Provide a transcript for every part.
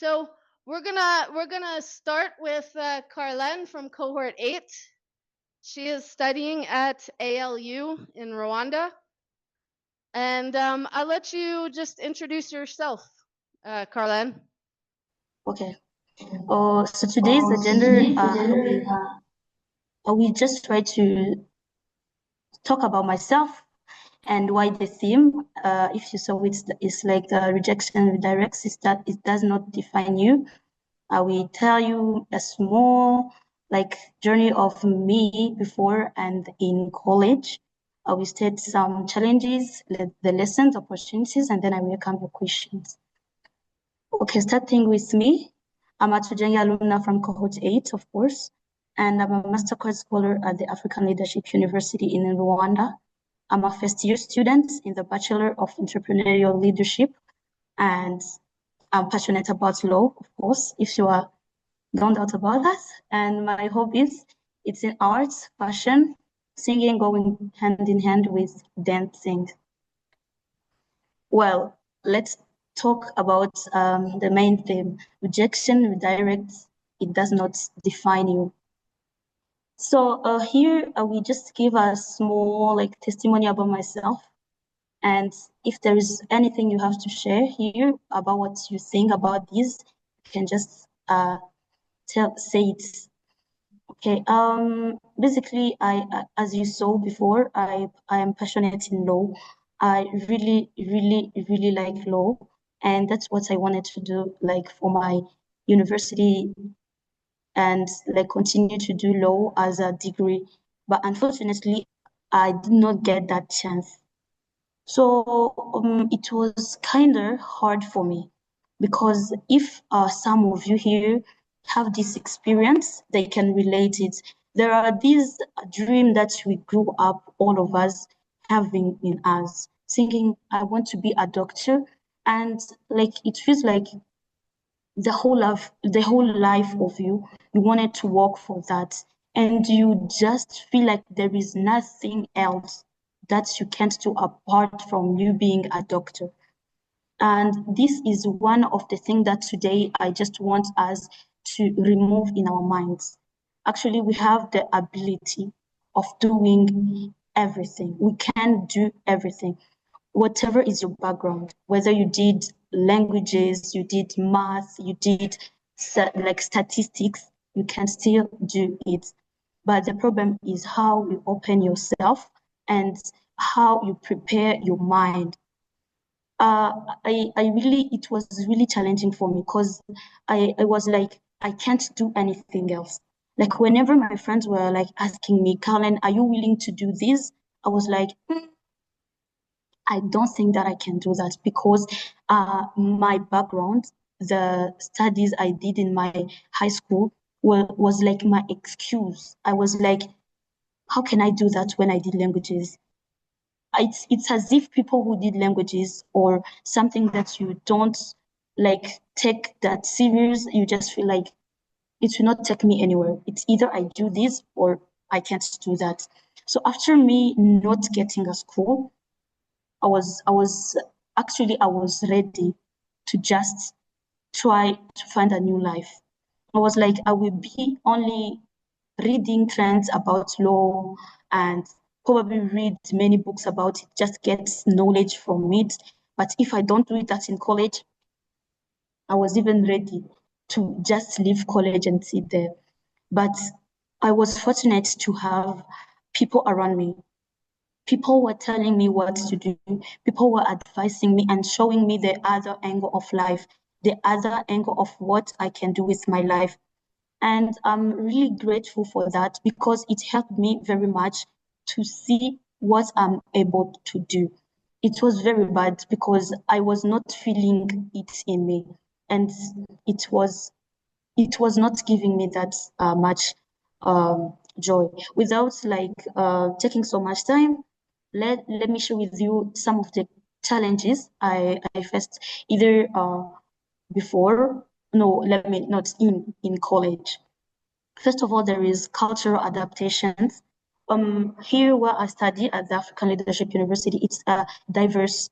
So we're gonna start with Carlène from Cohort 8. She is studying at ALU in Rwanda. And I'll let you just introduce yourself, Carlène. Okay. So today's agenda, we just try to talk about myself and why the theme, if you saw it, is like rejection redirects, is that it does not define you. I will tell you a small journey of me before and in college. I will state some challenges, the lessons, opportunities, and then I will come to questions. Okay, starting with me. I'm a Tujenge alumna from Cohort 8, of course, and I'm a master course scholar at the African Leadership University in Rwanda. I'm a first-year student in the Bachelor of Entrepreneurial Leadership, and I'm passionate about law, of course, if you are don't doubt about that. And my hobbies, it's in arts, fashion, singing going hand in hand with dancing. Well, let's talk about the main theme. Rejection redirects, it does not define you. So here we just give a small testimony about myself. And if there is anything you have to share here about what you think about this, you can just say it. Okay. Basically, as you saw before, I am passionate in law. I really, really, really like law, and that's what I wanted to do, for my university, and continue to do law as a degree. But unfortunately, I did not get that chance. So it was kind of hard for me, because if some of you here have this experience, they can relate it. There are these dreams that we grew up, all of us, having in us, thinking, I want to be a doctor. And it feels like the whole life of you wanted to work for that. And you just feel like there is nothing else that you can't do apart from you being a doctor. And this is one of the things that today I just want us to remove in our minds. Actually, we have the ability of doing everything. We can do everything. Whatever is your background, whether you did languages, you did math, you did statistics, you can still do it. But the problem is how you open yourself and how you prepare your mind. It was really challenging for me, because I was like, I can't do anything else. Like whenever my friends were asking me, Carlène, are you willing to do this? I was like, I don't think that I can do that, because my background, the studies I did in my high school was like my excuse. I was like, how can I do that when I did languages? It's as if people who did languages or something that you don't take that serious, you just feel like it will not take me anywhere. It's either I do this or I can't do that. So after me not getting a school, I was ready to just try to find a new life. I was like, I will be only reading trends about law and probably read many books about it, just get knowledge from it. But if I don't do that in college, I was even ready to just leave college and sit there. But I was fortunate to have people around me. People were telling me what to do. People were advising me and showing me the other angle of life, the other angle of what I can do with my life. And I'm really grateful for that, because it helped me very much to see what I'm able to do. It was very bad, because I was not feeling it in me, and it was not giving me that much joy. Without taking so much time, let me share with you some of the challenges I faced, either before, no, let me not in college. First of all, there is cultural adaptations. Here where I study at the African Leadership University, it's a diverse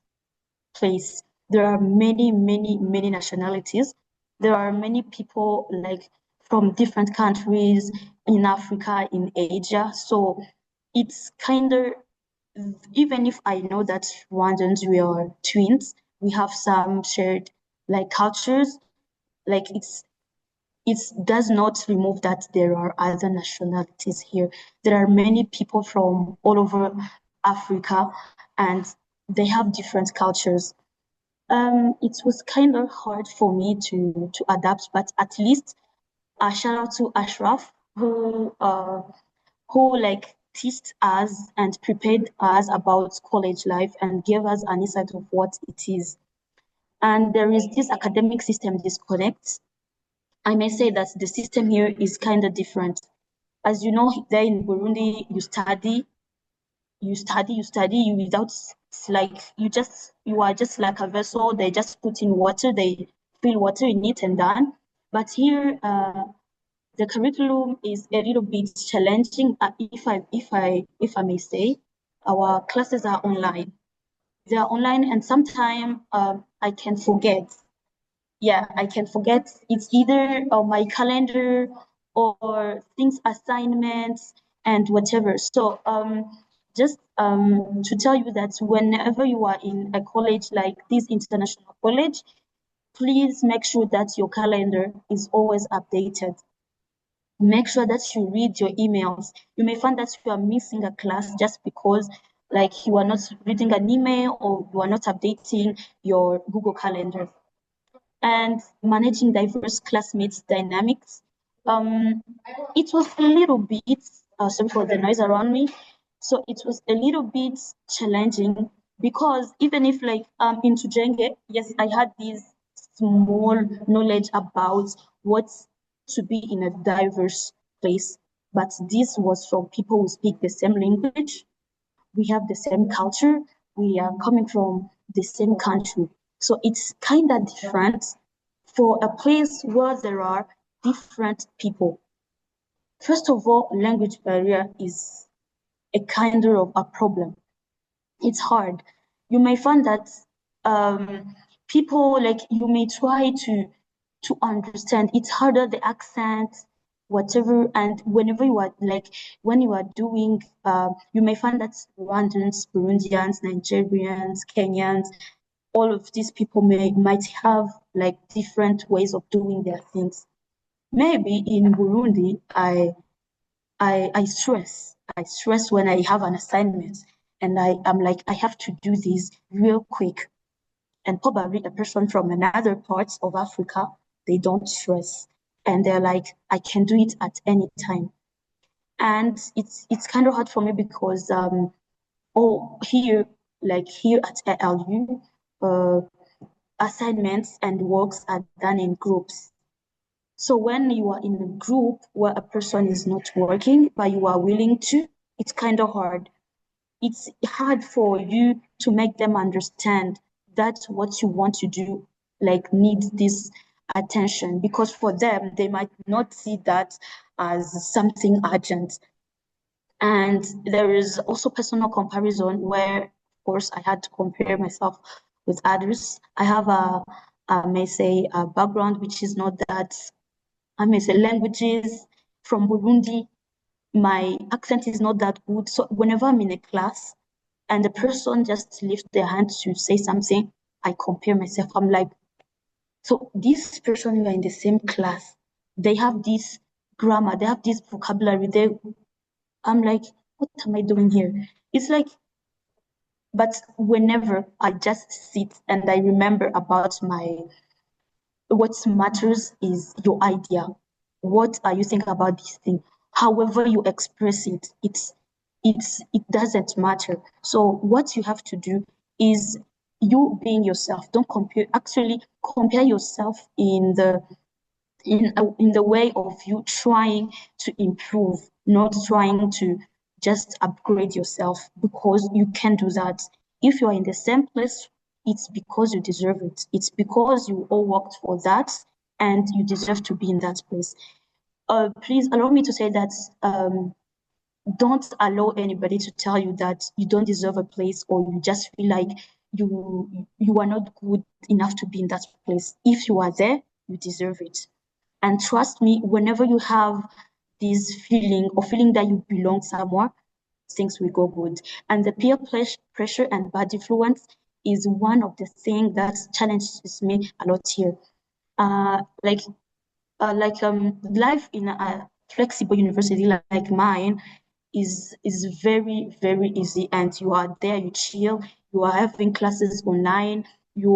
place. There are many, many, many nationalities. there are many people like from different countries in Africa, in Asia. So it's kind of, even if I know that Rwandans, we are twins, we have some shared like cultures, like it does not remove that there are other nationalities here. There are many people from all over Africa, and they have different cultures. It was kind of hard for me to adapt, but at least shout out to Ashraf who like teached us and prepared us about college life and gave us an insight of what it is. And there is this academic system disconnect. I may say that the system here is kind of different. As you know, there in Burundi, you without, like, you are just like a vessel. They just put in water, they fill water in it and done. But here, the curriculum is a little bit challenging. If I may say, our classes are online. They are online, and sometimes I can forget. Yeah, I can forget. It's either my calendar or things, assignments, and whatever. So just to tell you that whenever you are in a college like this international college, please make sure that your calendar is always updated. Make sure that you read your emails. You may find that you are missing a class just because like you are not reading an email or you are not updating your Google Calendar. And managing diverse classmates dynamics. It was a little bit, sorry for the noise around me. So it was a little bit challenging because even if like in Tujenge, yes, I had this small knowledge about what to be in a diverse place, but this was from people who speak the same language, we have the same culture, we are coming from the same country. So it's kind of different for a place where there are different people. First of all, language barrier is a kind of a problem. It's hard. You may find that people like you may try to understand. It's harder, the accent, whatever. And whenever you are like when you are doing, you may find that Rwandans, Burundians, Nigerians, Kenyans, all of these people might have like different ways of doing their things. Maybe in Burundi, I stress. I stress when I have an assignment and I'm like, I have to do this real quick. And probably a person from another parts of Africa, they don't stress. And they're like, I can do it at any time. And it's kind of hard for me because here, like here at ALU, assignments and works are done in groups. So when you are in a group where a person is not working, but you are willing to, it's kind of hard. It's hard for you to make them understand that what you want to do, like, needs this attention, because for them, they might not see that as something urgent. And there is also personal comparison where, of course, I had to compare myself with others. I have I may say, a background which is not that, I may say, languages from Burundi. My accent is not that good. So whenever I'm in a class and the person just lifts their hand to say something, I compare myself. I'm like, so this person who are in the same class, they have this grammar, they have this vocabulary. I'm like, what am I doing here? It's like, but whenever I just sit and I remember about what matters is your idea. What are you thinking about this thing? However you express it, it doesn't matter. So what you have to do is you being yourself. Don't compare. Actually, compare yourself in the way of you trying to improve, not trying to just upgrade yourself, because you can do that. If you are in the same place, it's because you deserve it. It's because you all worked for that and you deserve to be in that place. Please allow me to say that don't allow anybody to tell you that you don't deserve a place, or you just feel like you are not good enough to be in that place. If you are there, you deserve it. And trust me, whenever you have this feeling or feeling that you belong somewhere, things will go good. And the peer pressure and bad influence is one of the things that challenges me a lot here. Like life in a flexible university like mine is very, very easy, and you are there, you chill, you are having classes online, you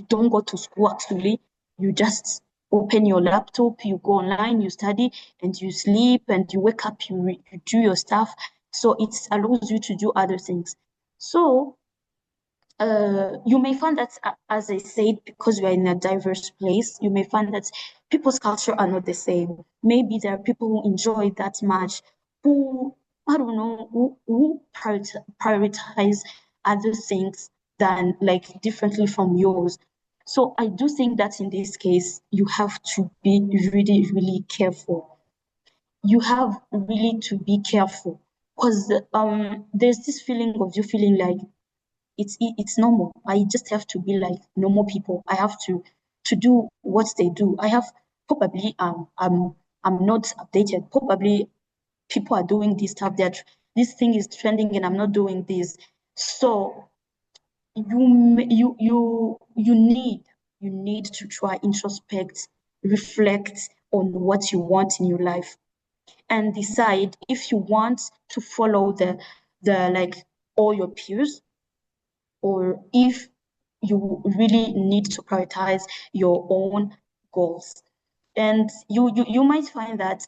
don't go to school actually, you just open your laptop, you go online, you study, and you sleep, and you wake up, you do your stuff. So it allows you to do other things. So you may find that, as I said, because we are in a diverse place, you may find that people's culture are not the same. Maybe there are people who enjoy that much, who, I don't know, who prioritize other things than like differently from yours. So I do think that in this case, you have to be really, really careful. You have really to be careful because there's this feeling of you feeling like it's normal. I just have to be like normal people. I have to do what they do. I have probably I'm not updated. Probably people are doing this stuff that this thing is trending and I'm not doing this. So you need to try introspect, reflect on what you want in your life, and decide if you want to follow the like all your peers, or if you really need to prioritize your own goals. And you might find that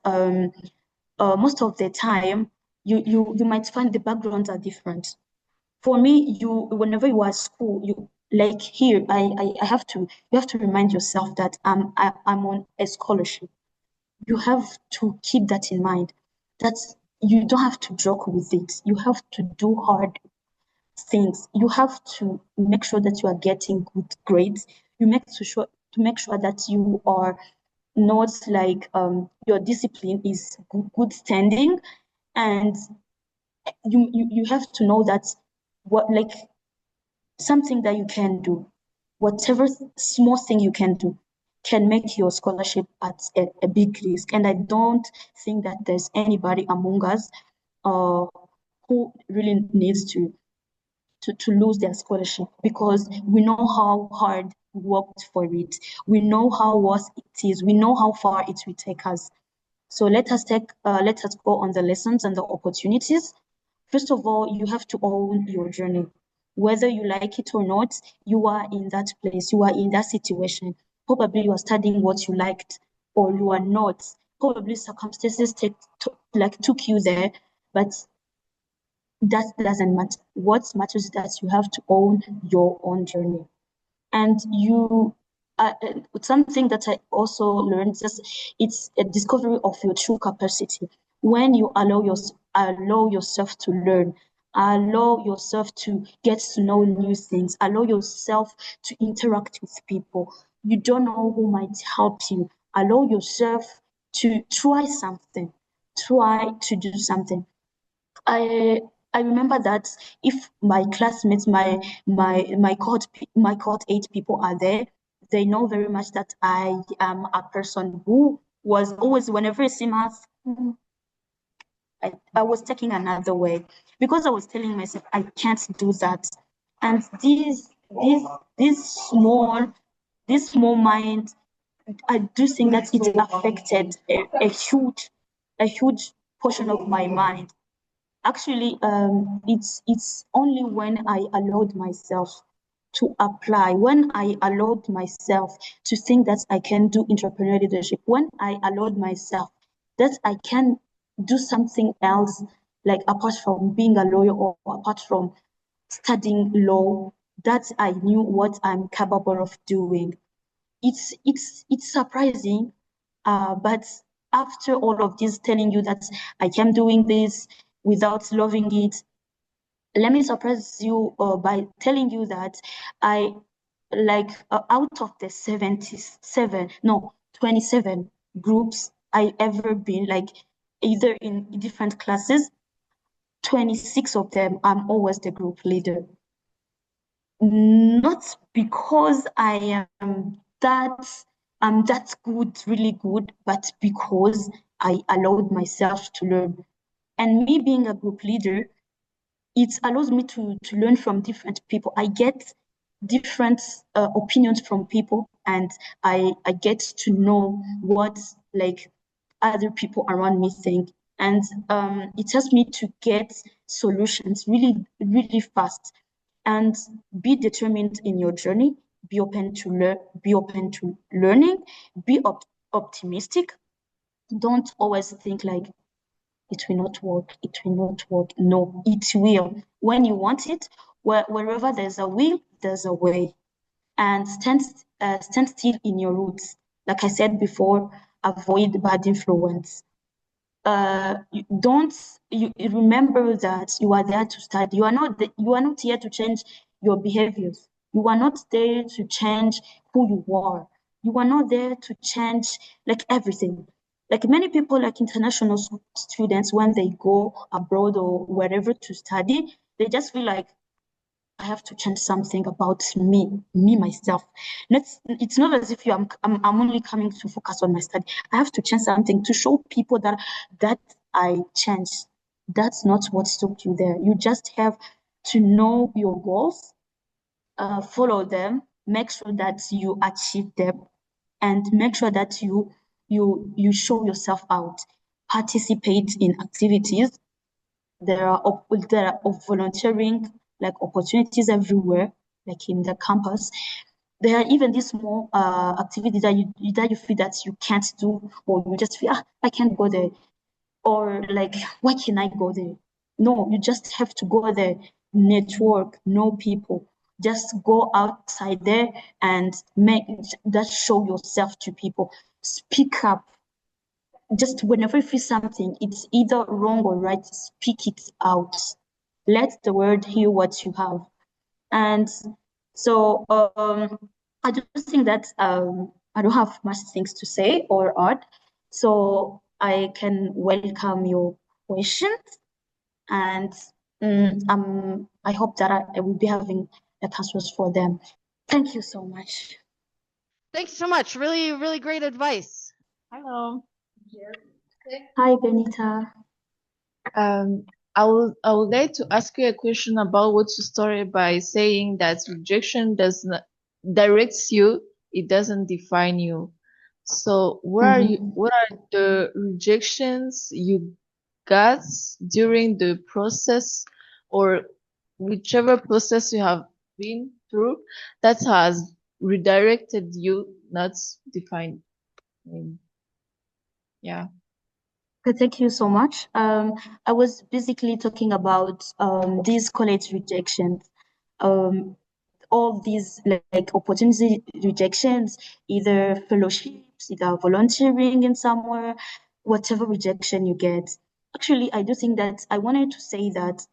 most of the time you might find the backgrounds are different. For me, whenever you are at school, you like here, I have to you have to remind yourself that I'm on a scholarship. You have to keep that in mind. That you don't have to joke with it. You have to do hard things. You have to make sure that you are getting good grades. To make sure that you are not like your discipline is good standing, and you have to know that what like something that you can do, whatever small thing you can do, can make your scholarship at a big risk. And I don't think that there's anybody among us uh, who really needs to lose their scholarship, because we know how hard we worked for it. We know how worth it is. We know how far it will take us. So let us go on the lessons and the opportunities. First of all, you have to own your journey. Whether you like it or not, you are in that place, you are in that situation. Probably you are studying what you liked, or you are not. Probably circumstances took you there, but that doesn't matter. What matters is that you have to own your own journey. And something that I also learned, just it's a discovery of your true capacity. When you allow yourself to learn, allow yourself to get to know new things, allow yourself to interact with people. You don't know who might help you. Allow yourself to try something, try to do something. I I remember that if my classmates, my cohort 8 people are there, they know very much that I am a person who was always, whenever I see math, I was taking another way, because I was telling myself I can't do that. And this small mind, I do think that it affected a huge portion of my mind. Actually, it's only when I allowed myself to apply, when I allowed myself to think that I can do entrepreneurial leadership, when I allowed myself that I can do something else, like apart from being a lawyer or apart from studying law, that I knew what I'm capable of doing. It's surprising, but after all of this telling you that I am doing this without loving it, let me surprise you by telling you that I out of the 77, no, 27 groups I ever been, like either in different classes, 26 of them I'm always the group leader. Not because I am that I'm that good, really good, but because I allowed myself to learn. And me being a group leader, it allows me to learn from different people. I get different opinions from people, and I get to know what like other people around me think. And it helps me to get solutions really, really fast. And be determined in your journey. Be open to learn. Be open to learning. Be optimistic. Don't always think like it will not work. It will not work. No, it will. When you want it, wherever there's a will, there's a way. And stand still in your roots. Like I said before, avoid bad influence. You remember that you are there to study. You are not here to change your behaviors. You are not there to change who you are. You are not there to change like everything. Like many people, like international students, when they go abroad or wherever to study, they just feel like I have to change something about me myself. It's not as if I'm only coming to focus on my study. I have to change something to show people that I changed. That's not what took you there. You just have to know your goals, follow them, make sure that you achieve them, and make sure that you show yourself out. Participate in activities. There are volunteering like opportunities everywhere, like in the campus. There are even these small activities that you feel that you can't do, or you just feel I can't go there, or like why can I go there? No, you just have to go there, network, know people. Just go outside there and make that show yourself to people. Speak up, just whenever you feel something, it's either wrong or right, speak it out. Let the world hear what you have. And so I just think that I don't have much things to say or add. So I can welcome your questions, and I hope that I will be having the answers for them. Thank you so much. Thanks so much. Really, really great advice. Hello. Hi, Benita. I would like to ask you a question about what you started by saying that rejection does not directs you, it doesn't define you. So what are the rejections you got during the process or whichever process you have been through that has redirected you, not defined? Yeah. Thank you so much. I was basically talking about these college rejections, all these like opportunity rejections, either fellowships, either volunteering in somewhere, whatever rejection you get. Actually, I do think that I wanted to say that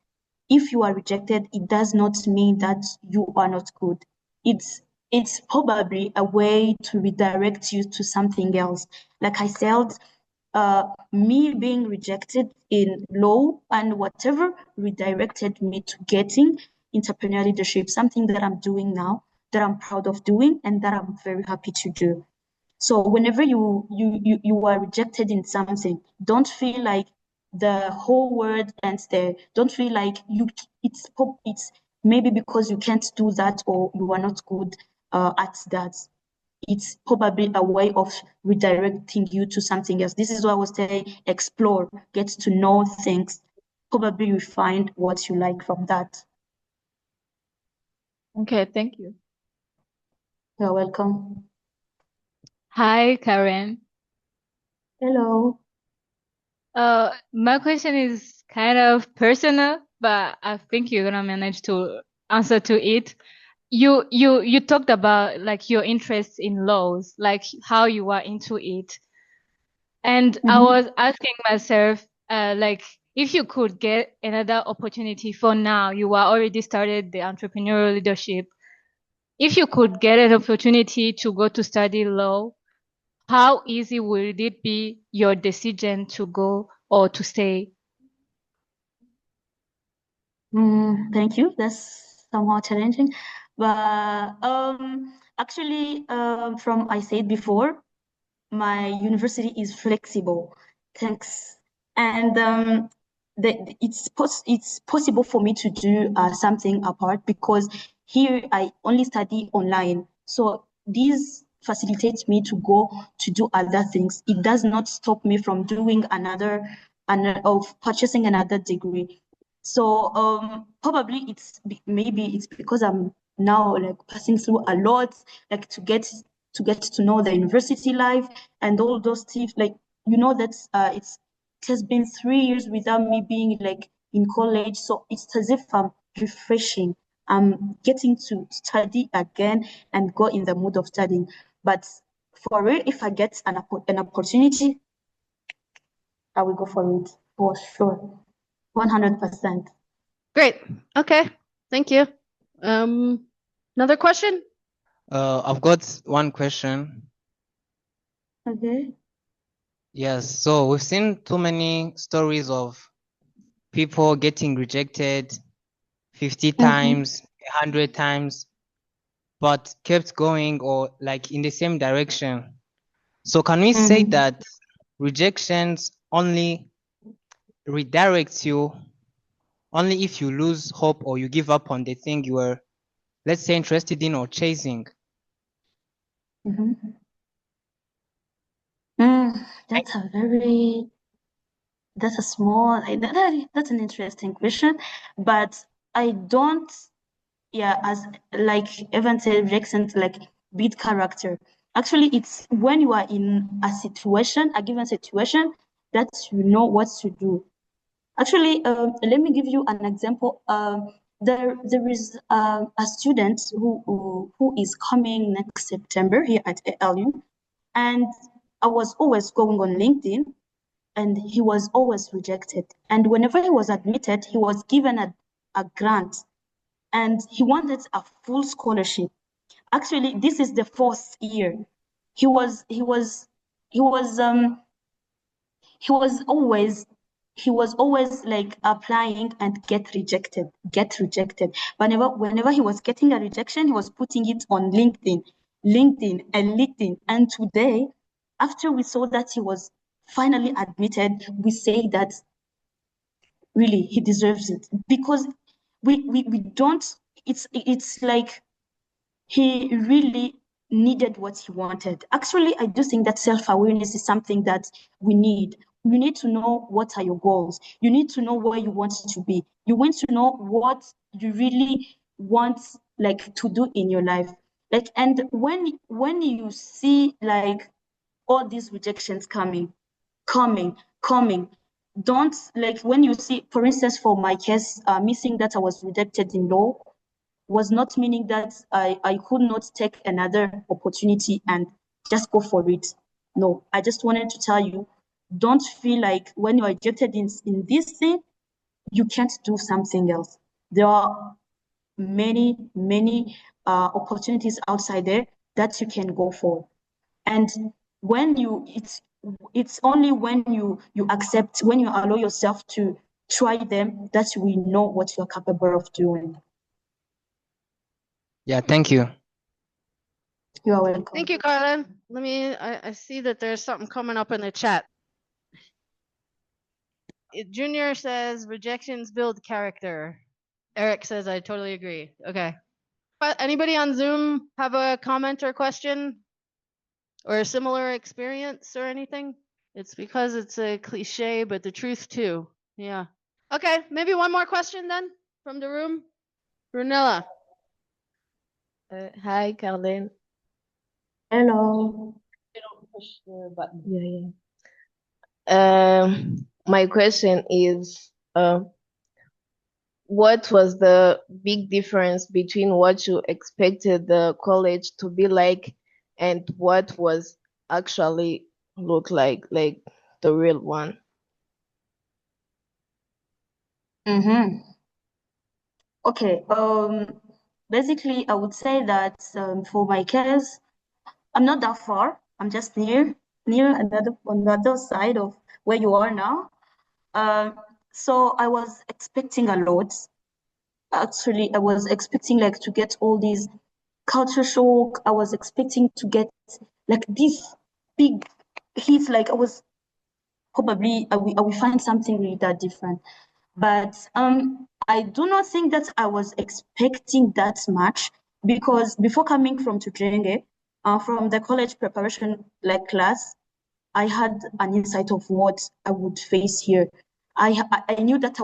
if you are rejected, it does not mean that you are not good. It's probably a way to redirect you to something else. Like I said, me being rejected in law and whatever redirected me to getting entrepreneurial leadership, something that I'm doing now, that I'm proud of doing, and that I'm very happy to do. So whenever you are rejected in something, don't feel like the whole world ends there. Don't feel like it's maybe because you can't do that or you are not good at that. It's probably a way of redirecting you to something else. This is why I was saying explore, get to know things. Probably you find what you like from that. Okay, thank you. You're welcome. Hi, Karen. Hello. My question is kind of personal, but I think you're gonna manage to answer to it. You talked about like your interest in laws, like how you are into it. And I was asking myself, like if you could get another opportunity for now, you are already started the entrepreneurial leadership. If you could get an opportunity to go to study law, how easy would it be your decision to go or to stay? Thank you. That's somehow challenging, but Actually, from I said before, my university is flexible. Thanks. And it's possible for me to do something apart because here I only study online. So this facilitates me to go to do other things. It does not stop me from doing of purchasing another degree. So probably maybe it's because I'm now like passing through a lot, like to get to know the university life and all those things. Like that it has been 3 years without me being like in college, so it's as if I'm refreshing. I'm getting to study again and go in the mood of studying. But for real, if I get an opportunity, I will go for it for sure, 100%. Great. Okay. Thank you. Another question? I've got one question. Okay. Yes, so we've seen too many stories of people getting rejected 50 times, 100 times, but kept going or like in the same direction. So can we say that rejections only redirects you only if you lose hope or you give up on the thing you were, let's say, interested in or chasing? That's a small, that's an interesting question, but I don't, as like Evan said, rejection like build character. Actually, it's when you are in a given situation, that you know what to do. Actually, let me give you an example. There is a student who is coming next September here at ALU, and I was always going on LinkedIn, and he was always rejected. And whenever he was admitted, he was given a grant, and he wanted a full scholarship. Actually, this is the 4th year. He was he was always like applying and get rejected. Whenever he was getting a rejection, he was putting it on LinkedIn. And today, after we saw that he was finally admitted, we say that really he deserves it, because we don't, it's like he really needed what he wanted. Actually, I do think that self-awareness is something that we need. You need to know what are your goals. You need to know where you want to be. You want to know what you really want like to do in your life. Like, and when you see like all these rejections coming, don't, like, when you see, for instance, for my case, missing that I was rejected in law was not meaning that I could not take another opportunity and just go for it. No, I just wanted to tell you, don't feel like when you're rejected in this thing, you can't do something else. There are many opportunities outside there that you can go for. And when it's only when you accept, when you allow yourself to try them, that we know what you're capable of doing. Yeah, thank you. You are welcome. Thank you, Carlène. I see that there's something coming up in the chat. Junior says rejections build character. Eric says I totally agree. Okay. But anybody on Zoom have a comment or question or a similar experience or anything? It's because it's a cliche, but the truth too. Yeah. Okay, maybe one more question then from the room. Brunella. Hi, Carlène. Hello. Push the button. Yeah. My question is, what was the big difference between what you expected the college to be like and what was actually look like the real one? Okay. Basically, I would say that for my case, I'm not that far. I'm just near on the other side of where you are now. So I was expecting a lot. Actually, I was expecting like to get all these culture shock. I was expecting to get like this big hits. Like I was probably I will find something really that different. But I do not think that I was expecting that much, because before coming from Tujenge, from the college preparation like class, I had an insight of what I would face here. I knew that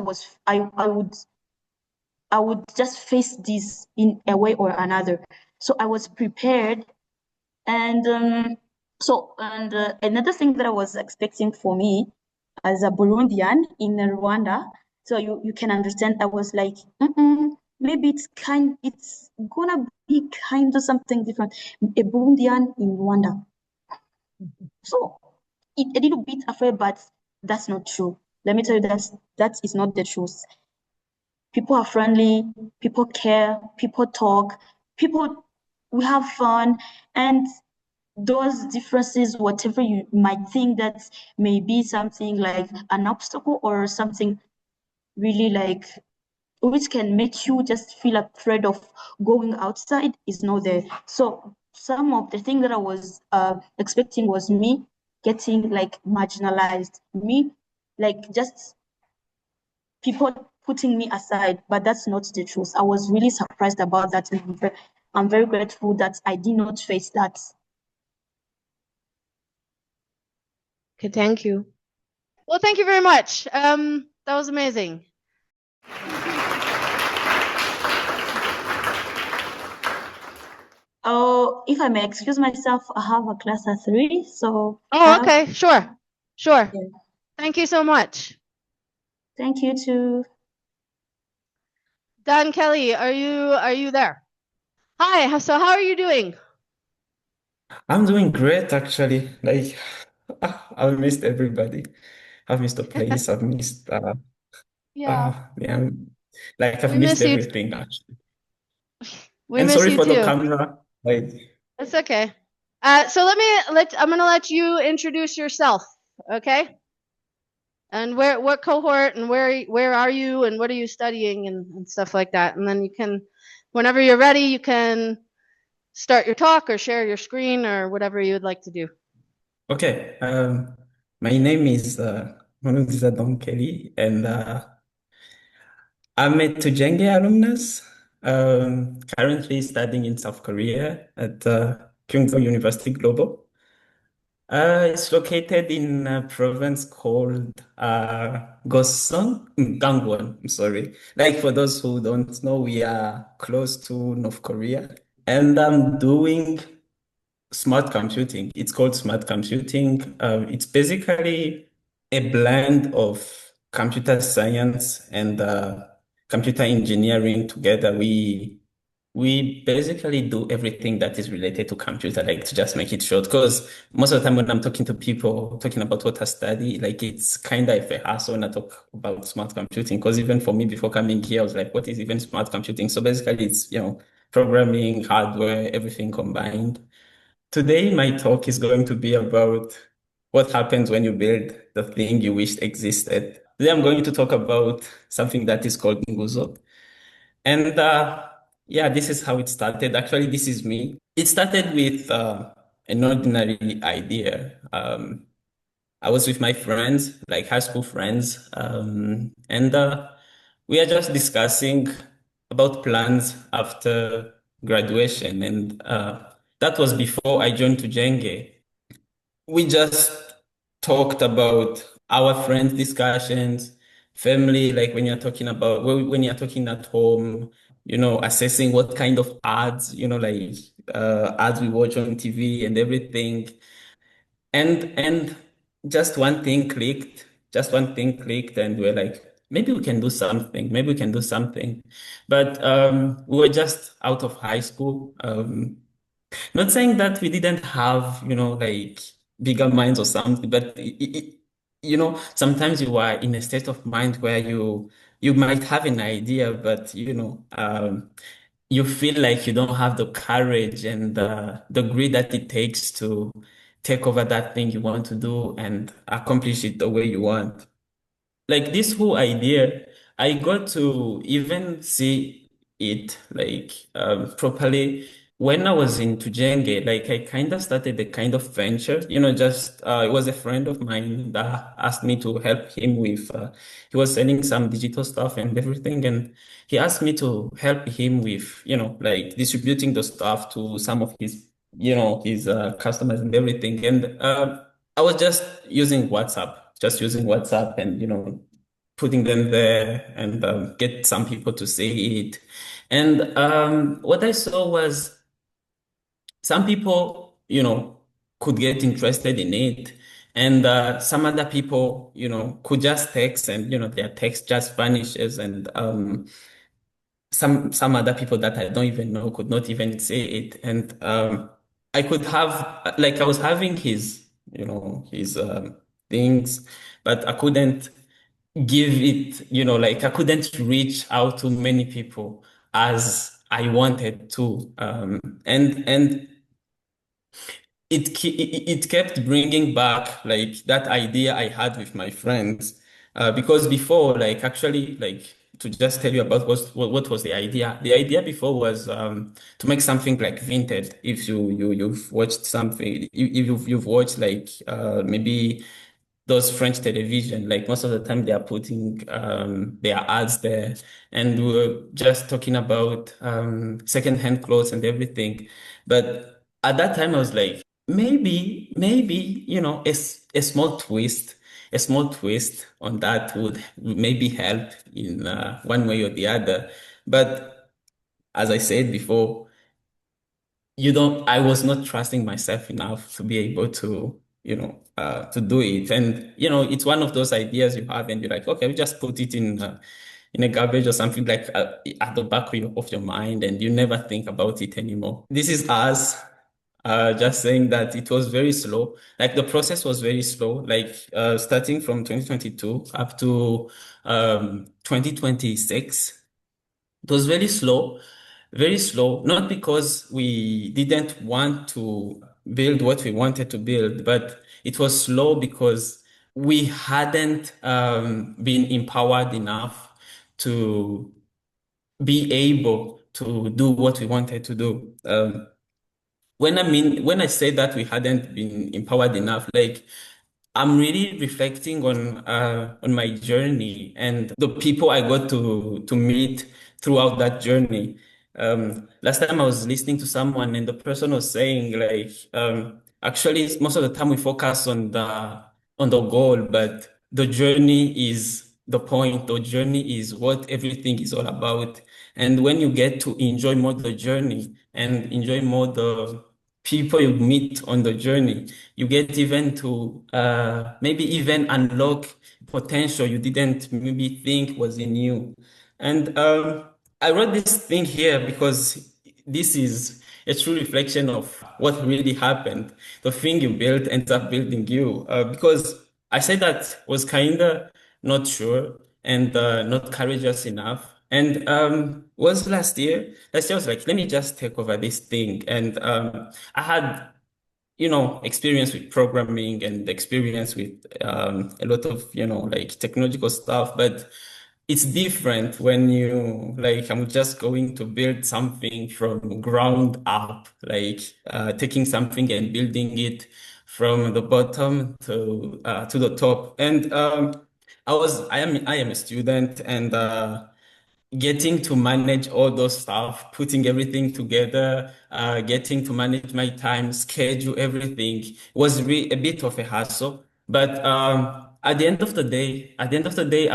I would just face this in a way or another. So I was prepared. And another thing that I was expecting for me as a Burundian in Rwanda, so you can understand, I was like, maybe it's gonna be kind of something different. A Burundian in Rwanda. So a little bit afraid, but that's not true. Let me tell you that is not the truth. People are friendly, people care, people talk, we have fun, and those differences, whatever you might think that may be something like an obstacle or something really like which can make you just feel afraid of going outside, is not there. So some of the things that I was expecting was me getting like marginalized, me like just people putting me aside, but that's not the truth. I was really surprised about that, and I'm very grateful that I did not face that. Okay, thank you. Well, thank you very much. That was amazing. Oh, if I may excuse myself, I have a class at 3, so Oh, okay, sure. yeah. Thank you so much. Thank you too. Dan Kelly, are you there? Hi, so how are you doing? I'm doing great, actually. Like, I've missed everybody. I've missed the place. I've missed, Yeah, yeah, like I've we missed miss you. everything, actually. We And miss sorry you for the too. camera. Like, It's okay. So I'm gonna let you introduce yourself, okay? And what cohort and where are you and what are you studying and stuff like that. And then you can, whenever you're ready, you can start your talk or share your screen or whatever you would like to do. okay, my name is Nkurunziza Kelly, and I'm a Tujenge alumnus, currently studying in South Korea at Kyungso University Global. It's located in a province called Gangwon. Gangwon, I'm sorry. Like for those who don't know, we are close to North Korea. And I'm doing smart computing. It's called smart computing. It's basically a blend of computer science and computer engineering together. We basically do everything that is related to computer, like to just make it short. Because most of the time when I'm talking to people, talking about what I study, like it's kind of a hassle when I talk about smart computing. Because even for me, before coming here, I was like, what is even smart computing? So basically it's, programming, hardware, everything combined. Today, my talk is going to be about what happens when you build the thing you wished existed. Today, I'm going to talk about something that is called Nguzo. And yeah, this is how it started. Actually, this is me. It started with an ordinary idea. I was with my friends, like high school friends, and we are just discussing about plans after graduation. And that was before I joined Tujenge. We just talked about our friends' discussions, family, like when you're talking about, when you're talking at home, assessing what kind of ads, like ads we watch on TV and everything. And just one thing clicked, and we're like, maybe we can do something, But we were just out of high school. Not saying that we didn't have, like bigger minds or something, but sometimes you are in a state of mind where you might have an idea, but you feel like you don't have the courage and the grit that it takes to take over that thing you want to do and accomplish it the way you want. Like this whole idea, I got to even see it like properly when I was in Tujenge, like I kind of started a kind of venture, just it was a friend of mine that asked me to help him with, he was selling some digital stuff and everything. And he asked me to help him with, like distributing the stuff to some of his customers and everything. And I was just using WhatsApp and, putting them there and get some people to see it. And what I saw was, some people, could get interested in it. And some other people, could just text and, their text just vanishes. And some other people that I don't even know could not even say it. And I could have, like, I was having his things, but I couldn't give it, like I couldn't reach out to many people as I wanted to. And it kept bringing back like that idea I had with my friends. Because before, like, actually, like, to just tell you about what was the idea. The idea before was to make something like Vinted. If you've watched something, if you've watched like maybe those French television, like most of the time they are putting their ads there. And we were just talking about secondhand clothes and everything. But at that time I was like, maybe, a small twist on that would maybe help in one way or the other. But as I said before, I was not trusting myself enough to be able to do it. And, it's one of those ideas you have and you're like, okay, we just put it in a garbage or something, like at the back of your mind, and you never think about it anymore. This is us, just saying that it was very slow. Like the process was very slow, like starting from 2022 up to 2026. It was very slow, not because we didn't want to build what we wanted to build, but it was slow because we hadn't been empowered enough to be able to do what we wanted to do. When I say that we hadn't been empowered enough, like, I'm really reflecting on my journey and the people I got to meet throughout that journey. Last time I was listening to someone and the person was saying, like, actually most of the time we focus on the goal, but the journey is the point. The journey is what everything is all about. And when you get to enjoy more the journey and enjoy more the people you meet on the journey, you get even to maybe even unlock potential you didn't maybe think was in you. And I wrote this thing here because this is a true reflection of what really happened. The thing you built ends up building you. Because I said that was kind of not sure and not courageous enough. And was last year. Last year I was like, let me just take over this thing. And I had, experience with programming and experience with a lot of, like technological stuff. But it's different when I'm just going to build something from ground up, like taking something and building it from the bottom to the top. And I am a student, and getting to manage all those stuff, putting everything together, getting to manage my time, schedule everything was a bit of a hassle. But at the end of the day, I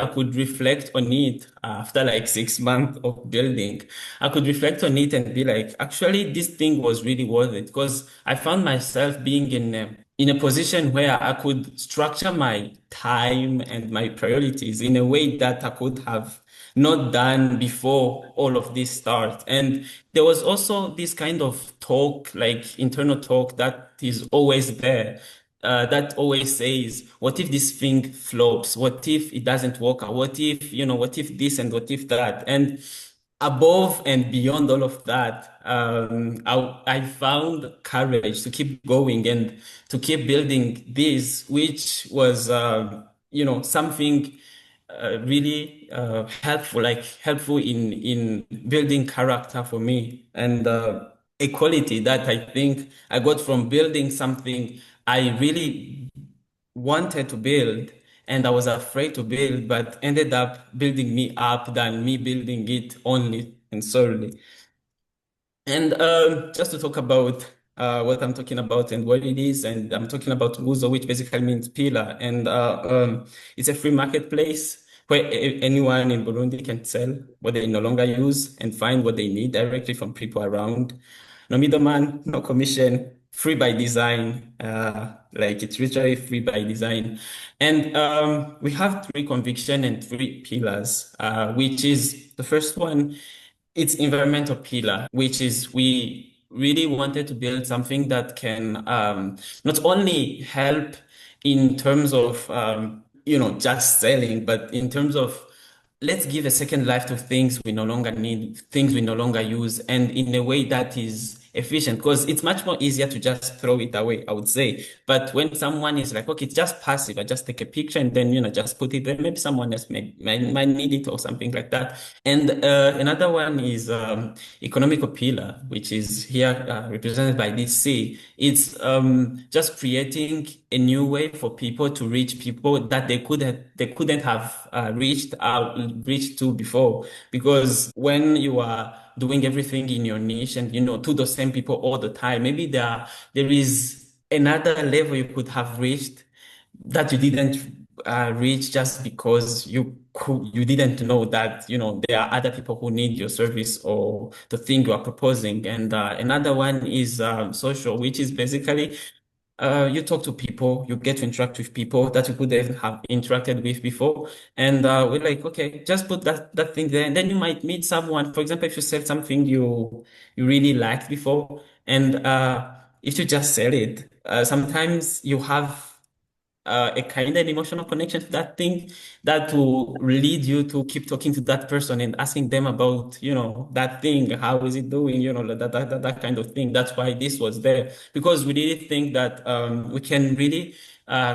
could reflect on it after like 6 months of building. I could reflect on it and be like, actually, this thing was really worth it, because I found myself being in a position where I could structure my time and my priorities in a way that I could have not done before all of this start. And there was also this kind of talk, like internal talk, that is always there. That always says, what if this thing flops? What if it doesn't work out? What if this and what if that? And above and beyond all of that, I found courage to keep going and to keep building this, which was, something really helpful in building character for me. And a quality that I think I got from building something I really wanted to build and I was afraid to build, but ended up building me up than me building it only and solely. And just to talk about what I'm talking about and what it is, and I'm talking about Nguzo, which basically means pillar, and it's a free marketplace where anyone in Burundi can sell what they no longer use and find what they need directly from people around. No middleman, no commission, free by design. Like it's literally free by design. And we have three conviction and three pillars, which is the first one, it's environmental pillar, which is we really wanted to build something that can not only help in terms of just selling, but in terms of let's give a second life to things we no longer need, things we no longer use, and in a way that is efficient. Because it's much more easier to just throw it away, I would say. But when someone is like, okay, it's just passive, I just take a picture and then just put it there. Maybe someone else might need it or something like that. And another one is economical pillar, which is here represented by this C. It's just creating a new way for people to reach people that they couldn't have reached to before. Because when you are doing everything in your niche and to the same people all the time, maybe there is another level you could have reached that you didn't reach just because you didn't know that there are other people who need your service or the thing you are proposing. And another one is social, which is basically you talk to people, you get to interact with people that you couldn't have interacted with before. And we're like, okay, just put that thing there. And then you might meet someone, for example, if you sell something you really liked before, and if you just sell it, sometimes you have a kind of emotional connection to that thing that will lead you to keep talking to that person and asking them about, that thing, how is it doing, that kind of thing. That's why this was there, because we really think that we can really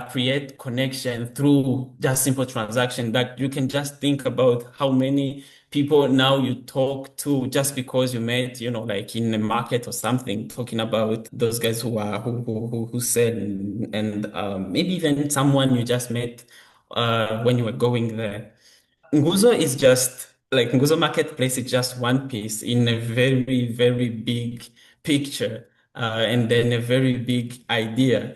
create connection through just simple transaction, that you can just think about how many people now you talk to just because you met, like in a market or something, talking about those guys who sell, and maybe even someone you just met when you were going there. Nguzo is just like Nguzo Marketplace is just one piece in a very, very big picture, and then a very big idea.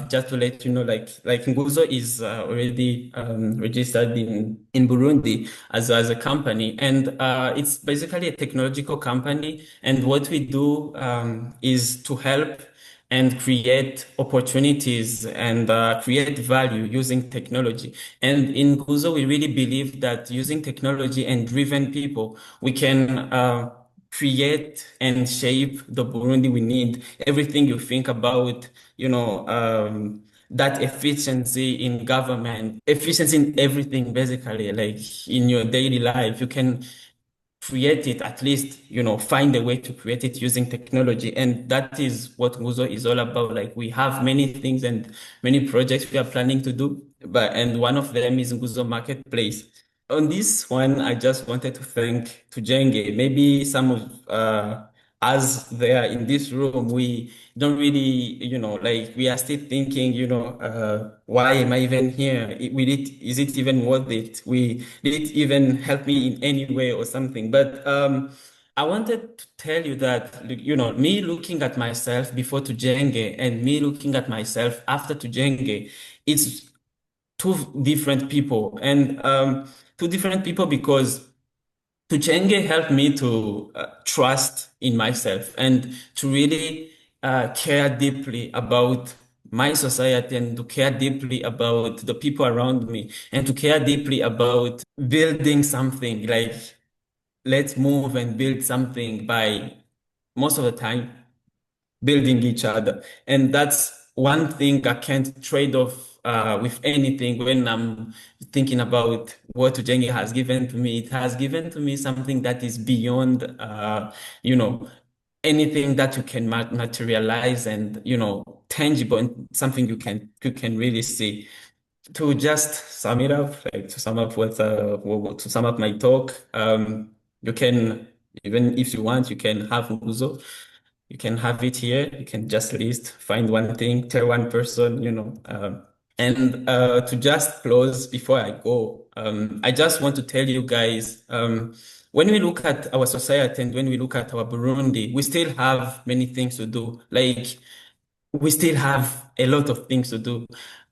Just to let you know, like Nguzo is already registered in Burundi as a company, and it's basically a technological company. And what we do is to help and create opportunities and create value using technology. And in Guzo, we really believe that using technology and driven people, we can create and shape the Burundi we need. Everything you think about, that efficiency in government, efficiency in everything, basically, like in your daily life, you can create it, at least, find a way to create it using technology. And that is what Nguzo is all about. Like we have many things and many projects we are planning to do, and one of them is Nguzo Marketplace. On this one, I just wanted to thank to Jenge. Maybe some of us there in this room, we don't really, like we are still thinking, why am I even here? Is it even worth it? Did it even help me in any way or something? But I wanted to tell you that, me looking at myself before Tujenge and me looking at myself after Tujenge, it's two different people. And two different people because Tuchenge helped me to trust in myself and to really care deeply about my society and to care deeply about the people around me and to care deeply about building something. Like, let's move and build something by most of the time building each other. And that's one thing I can't trade off with anything when I'm thinking about what Ujenge has given to me. It has given to me something that is beyond, anything that you can materialize and, tangible, and something you can really see. To just sum it up, like to sum up to sum up my talk, you can, even if you want, you can have Nguzo You can have it here. You can just list, find one thing, tell one person, and to just close before I go, I just want to tell you guys, when we look at our society and when we look at our Burundi, we still have many things to do. Like, we still have a lot of things to do.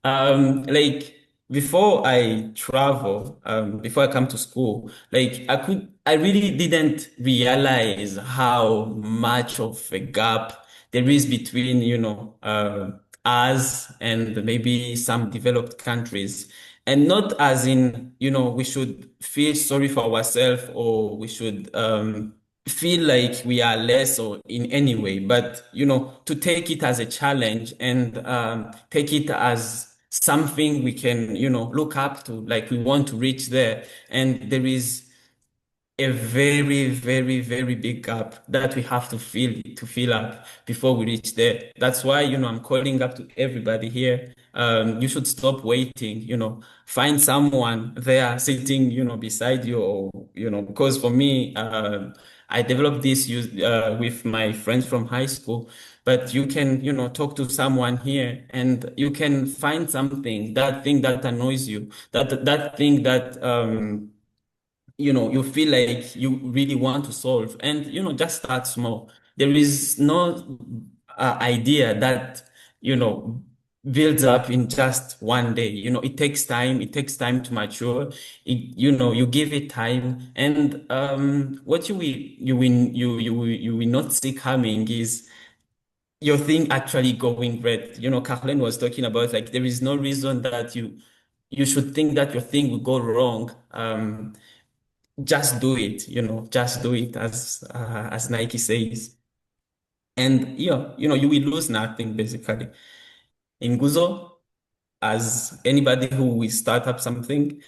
Like before I travel, before I come to school, like I really didn't realize how much of a gap there is between, us and maybe some developed countries. And not as in, we should feel sorry for ourselves or we should, feel like we are less or in any way, but to take it as a challenge and take it as something we can look up to, like we want to reach there. And there is a very, very, very big gap that we have to fill up before we reach there. That's why, I'm calling up to everybody here. You should stop waiting, find someone there sitting, beside you or, because for me, I developed this with my friends from high school, but you can, talk to someone here and you can find something, that thing that annoys you, that thing that, you feel like you really want to solve and, just start small. There is no idea that, builds up in just one day. It takes time. It takes time to mature. You give it time. And what you will not see coming is your thing actually going red. Carlène was talking about like there is no reason that you should think that your thing will go wrong. Just do it, just do it as Nike says. And you will lose nothing basically. In Guzo, as anybody who will start up something,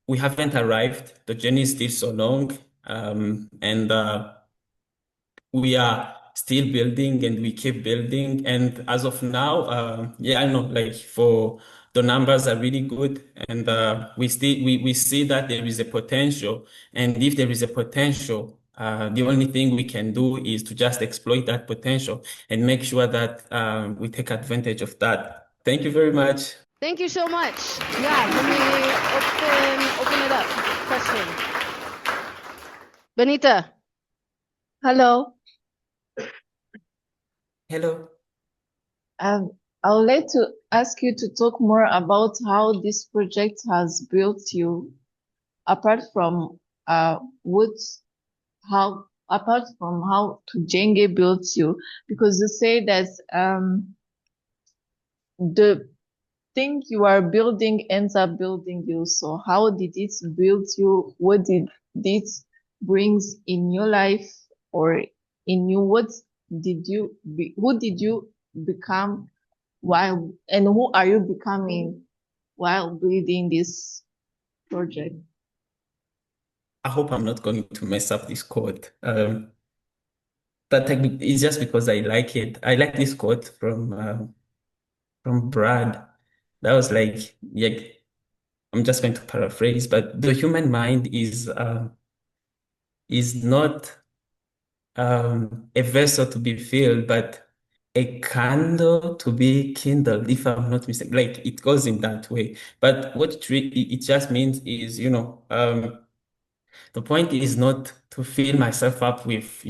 we haven't arrived. The journey is still so long. And we are still building and we keep building. And as of now, I know like for the numbers are really good and we see that there is a potential. And if there is a potential, the only thing we can do is to just exploit that potential and make sure that we take advantage of that. Thank you very much. Thank you so much. Yeah, let me open it up. Question. Benita. Hello. Hello. I would like to ask you to talk more about how this project has built you, apart from how Tujenge built you, because you say that the thing you are building ends up building you. So how did it build you? What did it brings in your life or in you? Who did you become and who are you becoming while building this project? I hope I'm not going to mess up this quote. But it's just because I like it. I like this quote from Brad. That was like, yeah, I'm just going to paraphrase, but the human mind is not a vessel to be filled, but a candle to be kindled, if I'm not mistaken. Like it goes in that way. But what it just means is, the point is not to fill myself up with,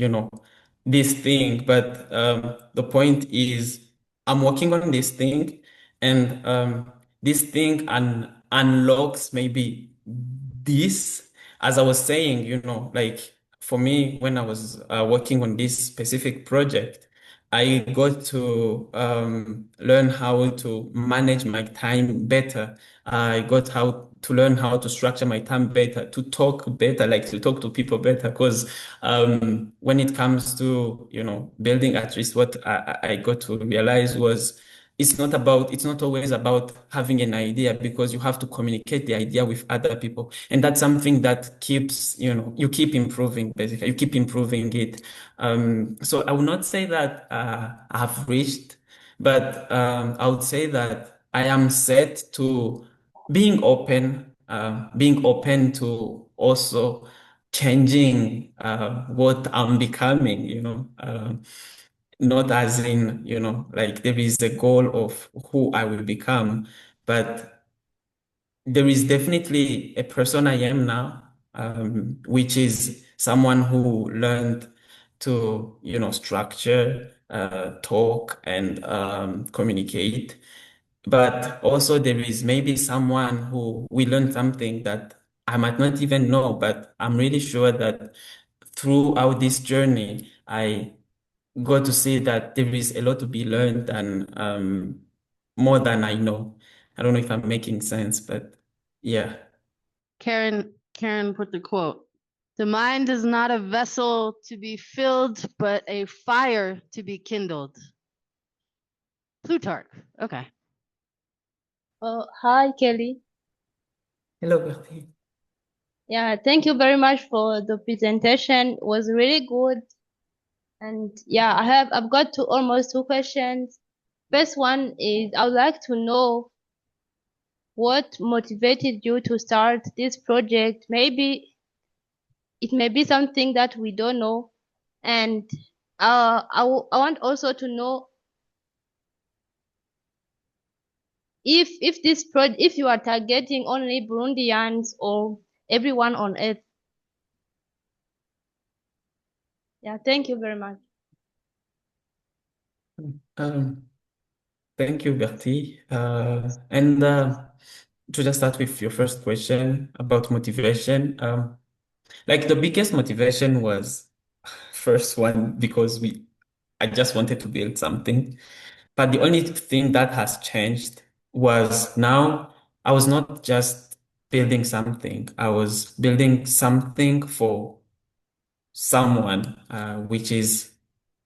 this thing, but the point is I'm working on this thing and this thing unlocks maybe this, as I was saying, like for me, when I was working on this specific project, I got to learn how to manage my time better. I got how to learn how to structure my time better, to talk better, like to talk to people better. Because when it comes to, building at least what I got to realize was it's not always about having an idea, because you have to communicate the idea with other people. And that's something that keeps, you keep improving, basically. You keep improving it. So I would not say that I have reached, but I would say that I am set to being open to also changing what I'm becoming, not as in, like there is a goal of who I will become, but there is definitely a person I am now, which is someone who learned to, structure, talk, and communicate. But also there is maybe someone who we learn something that I might not even know, but I'm really sure that throughout this journey, I got to see that there is a lot to be learned and more than I know. I don't know if I'm making sense, but yeah. Karen put the quote. The mind is not a vessel to be filled, but a fire to be kindled. Plutarch. Okay. Hi, Kelly. Hello, Bertie. Yeah, thank you very much for the presentation. It was really good. And yeah, I've got almost two questions. First one is I would like to know what motivated you to start this project. Maybe it may be something that we don't know. And I want also to know if you are targeting only Burundians or everyone on earth. Yeah, thank you very much. Thank you, Bertie. And to just start with your first question about motivation, like the biggest motivation was first one because I just wanted to build something. But the only thing that has changed was now I was not just building something, I was building something for someone, which is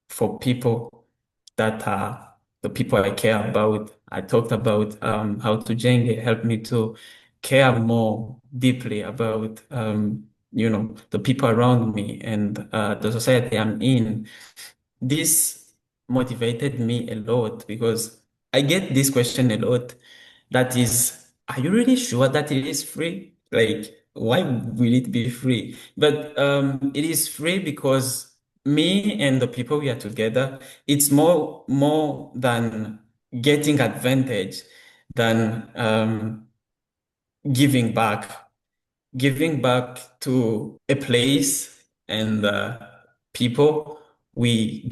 for people that are the people I care about. I talked about how to Jenge helped me to care more deeply about the people around me and the society I'm in. This motivated me a lot because I get this question a lot. That is, are you really sure that it is free? Like, why will it be free? But it is free because me and the people we are together, it's more than getting advantage than giving back. Giving back to a place and people we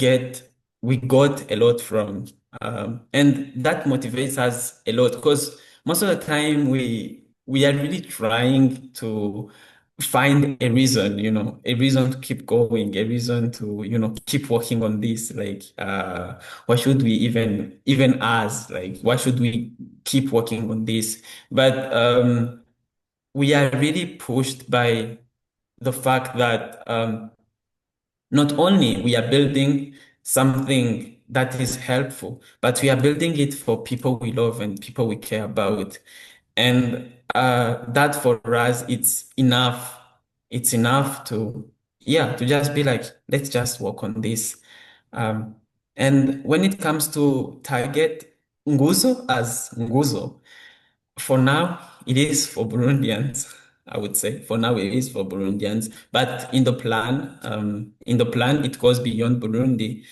got a lot from, and that motivates us a lot because most of the time we are really trying to find a reason, a reason to keep going, a reason to, keep working on this. Like, why should we even ask? Like, why should we keep working on this? But we are really pushed by the fact that not only we are building something that is helpful, but we are building it for people we love and people we care about. And that for us, it's enough. It's enough to, yeah, to just be like, let's just work on this. And when it comes to target Nguzo as Nguzo, for now, it is for Burundians, I would say. For now, it is for Burundians. But in the plan, it goes beyond Burundi.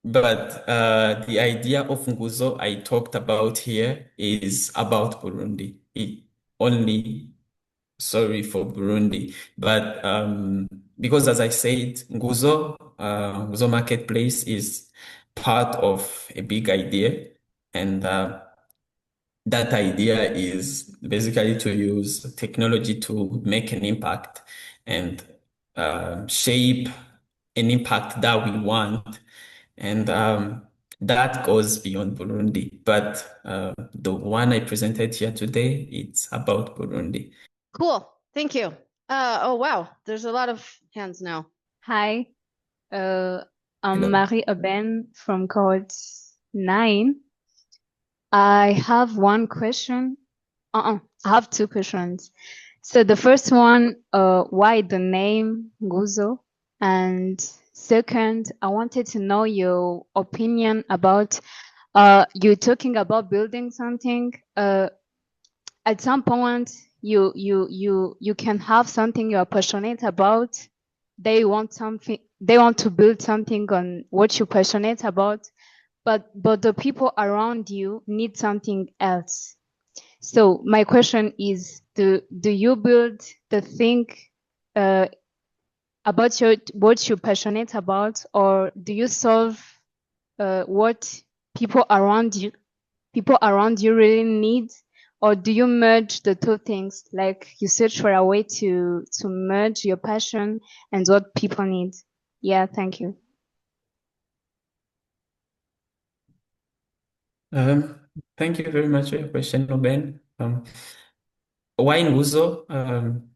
But the idea of Nguzo I talked about here is about Burundi. Only, sorry for Burundi. But because as I said, Nguzo Marketplace is part of a big idea. And that idea is basically to use technology to make an impact and shape an impact that we want. And that goes beyond Burundi. But the one I presented here today, it's about Burundi. Cool. Thank you. Oh, wow. There's a lot of hands now. Hi, I'm Hello. Marie Aubin from Cohort 9. I have one question. I have two questions. So the first one, why the name Nguzo? And second, I wanted to know your opinion about you talking about building something. At some point, you can have something you are passionate about. They want something they want to build something on what you're passionate about, but the people around you need something else. So my question is, do you build the thing about what you're passionate about, or do you solve what people around you really need, or do you merge the two things? Like you search for a way to merge your passion and what people need. Yeah, thank you. Thank you very much for your question, Ben. Why Nguzo?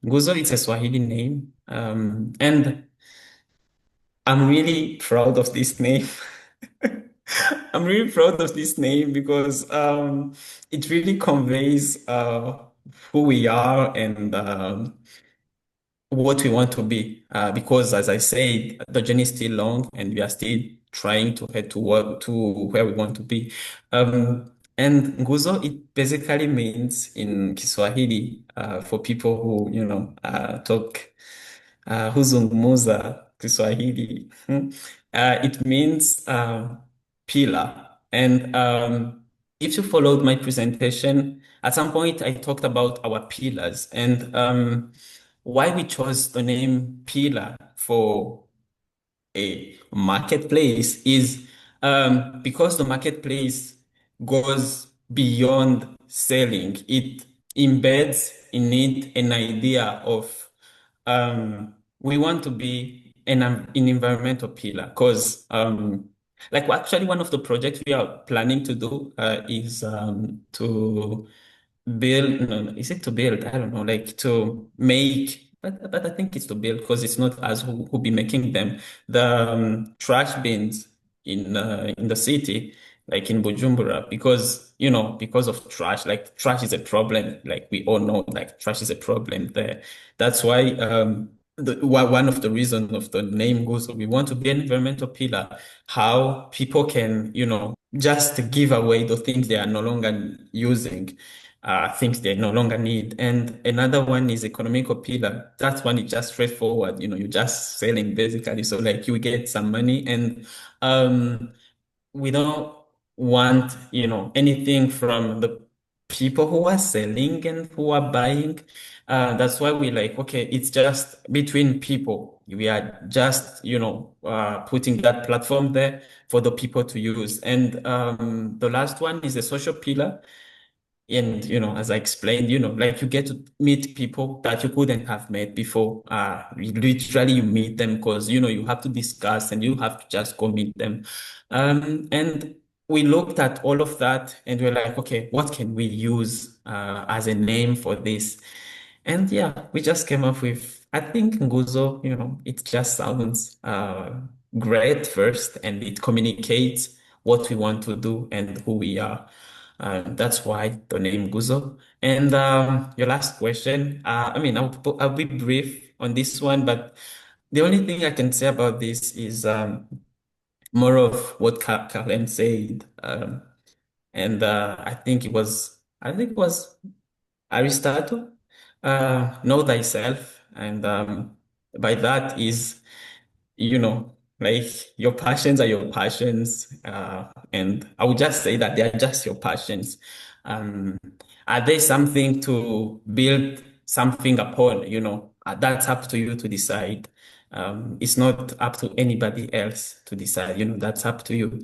Nguzo is a Swahili name, and I'm really proud of this name. I'm really proud of this name because it really conveys who we are and what we want to be. Because as I said, the journey is still long and we are still trying to head to where we want to be. And Nguzo, it basically means in Kiswahili, for people who, talk huzungumuza Kiswahili. It means pillar. And if you followed my presentation, at some point I talked about our pillars and why we chose the name pillar for a marketplace is because the marketplace goes beyond selling. It embeds in it an idea of we want to be an environmental pillar because like actually one of the projects we are planning to do is to build, no, is it to build? I don't know, like to make, but I think it's to build because it's not us who be making them. The trash bins in the city, like in Bujumbura, because because of trash, like trash is a problem. Like we all know, like trash is a problem there. That's why one of the reasons of the name goes, we want to be an environmental pillar. How people can, just give away the things they are no longer using, things they no longer need. And another one is economical pillar. That one is just straightforward. You're just selling basically. So like you get some money and we don't want, anything from the people who are selling and who are buying. That's why we like, okay, it's just between people. We are just, putting that platform there for the people to use. And the last one is the social pillar. And, as I explained, like you get to meet people that you couldn't have met before. Literally you meet them because, you have to discuss and you have to just go meet them. And we looked at all of that and we're like, okay, what can we use as a name for this? And yeah, we just came up with, I think Nguzo, it just sounds great first and it communicates what we want to do and who we are. That's why the name Nguzo. And your last question, I mean, I'll be brief on this one, but the only thing I can say about this is more of what Carlène said. And I think it was Aristotle, know thyself. And by that is, like your passions are your passions. And I would just say that they are just your passions. Um, are they something to build something upon? That's up to you to decide. It's not up to anybody else to decide. That's up to you.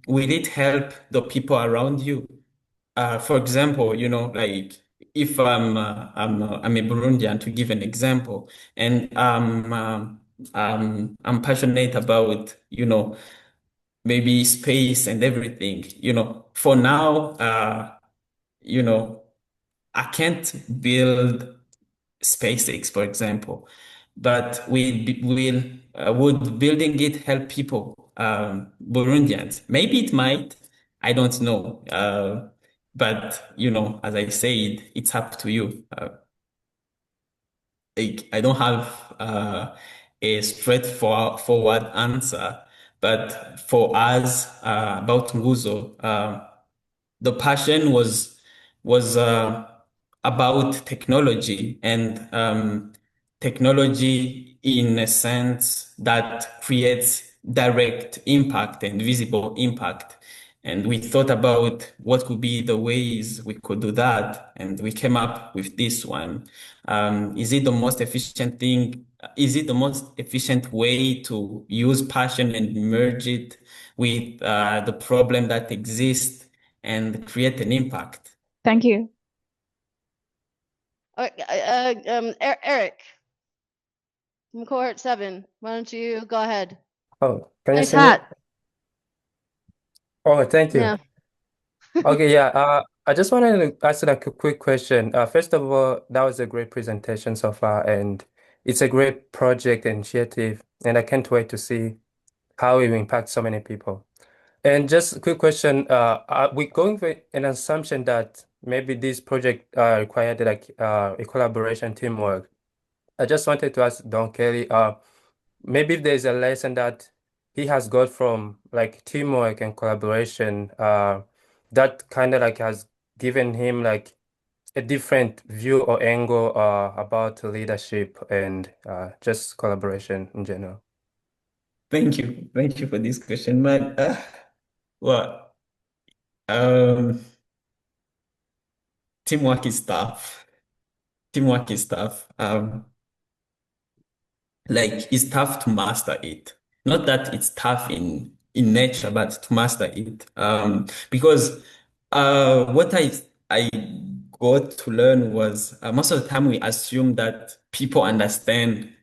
Will it help the people around you? For example, like if I'm a Burundian, to give an example, and I'm passionate about, maybe space and everything, for now, I can't build SpaceX, for example, but would building it help people, Burundians? Maybe it might. I don't know. But as I said, it's up to you. I don't have a straightforward answer, but for us, about Nguzo, the passion was about technology and technology in a sense that creates direct impact and visible impact. And we thought about what could be the ways we could do that, and we came up with this one. Is it the most efficient thing? Is it the most efficient way to use passion and merge it with the problem that exists and create an impact? Thank you. Eric from Cohort 7, why don't you go ahead? Oh, can you Nice see me? hat. Oh, thank you. Yeah. Okay, yeah. I just wanted to ask like a quick question. First of all, that was a great presentation so far, and it's a great project initiative, and I can't wait to see how it will impact so many people. And just a quick question, are we going with an assumption that maybe this project required like a collaboration teamwork? I just wanted to ask Don Kelly, maybe if there's a lesson that he has got from like teamwork and collaboration, that kind of like has given him like a different view or angle about leadership and just collaboration in general. Thank you. Thank you for this question, man. Well, um, teamwork is tough. Teamwork is tough. Like it's tough to master it. Not that it's tough in nature, but to master it. Because what I got to learn was most of the time we assume that people understand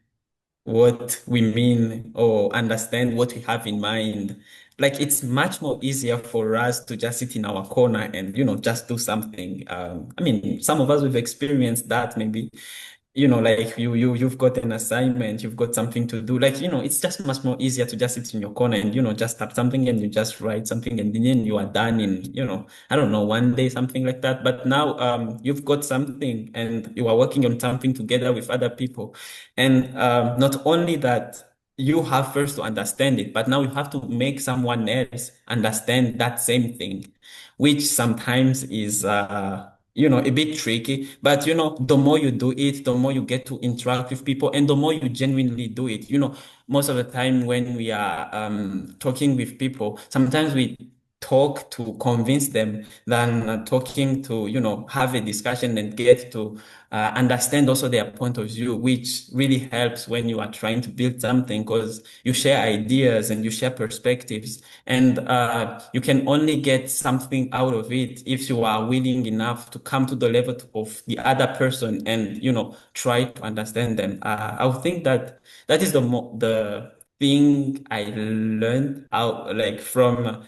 what we mean or understand what we have in mind. Like it's much more easier for us to just sit in our corner and, just do something. I mean, some of us we've experienced that maybe, like you've got an assignment, you've got something to do. Like, it's just much more easier to just sit in your corner and, just start something and you just write something and then you are done in, I don't know, one day, something like that. But now, you've got something and you are working on something together with other people. And, not only that, you have first to understand it, but now you have to make someone else understand that same thing, which sometimes is, a bit tricky, but the more you do it, the more you get to interact with people and the more you genuinely do it. Most of the time when we are talking with people, sometimes we talk to convince them than talking to, have a discussion and get to understand also their point of view, which really helps when you are trying to build something because you share ideas and you share perspectives. And you can only get something out of it if you are willing enough to come to the level of the other person and, try to understand them. I would think that that is the thing I learned out like from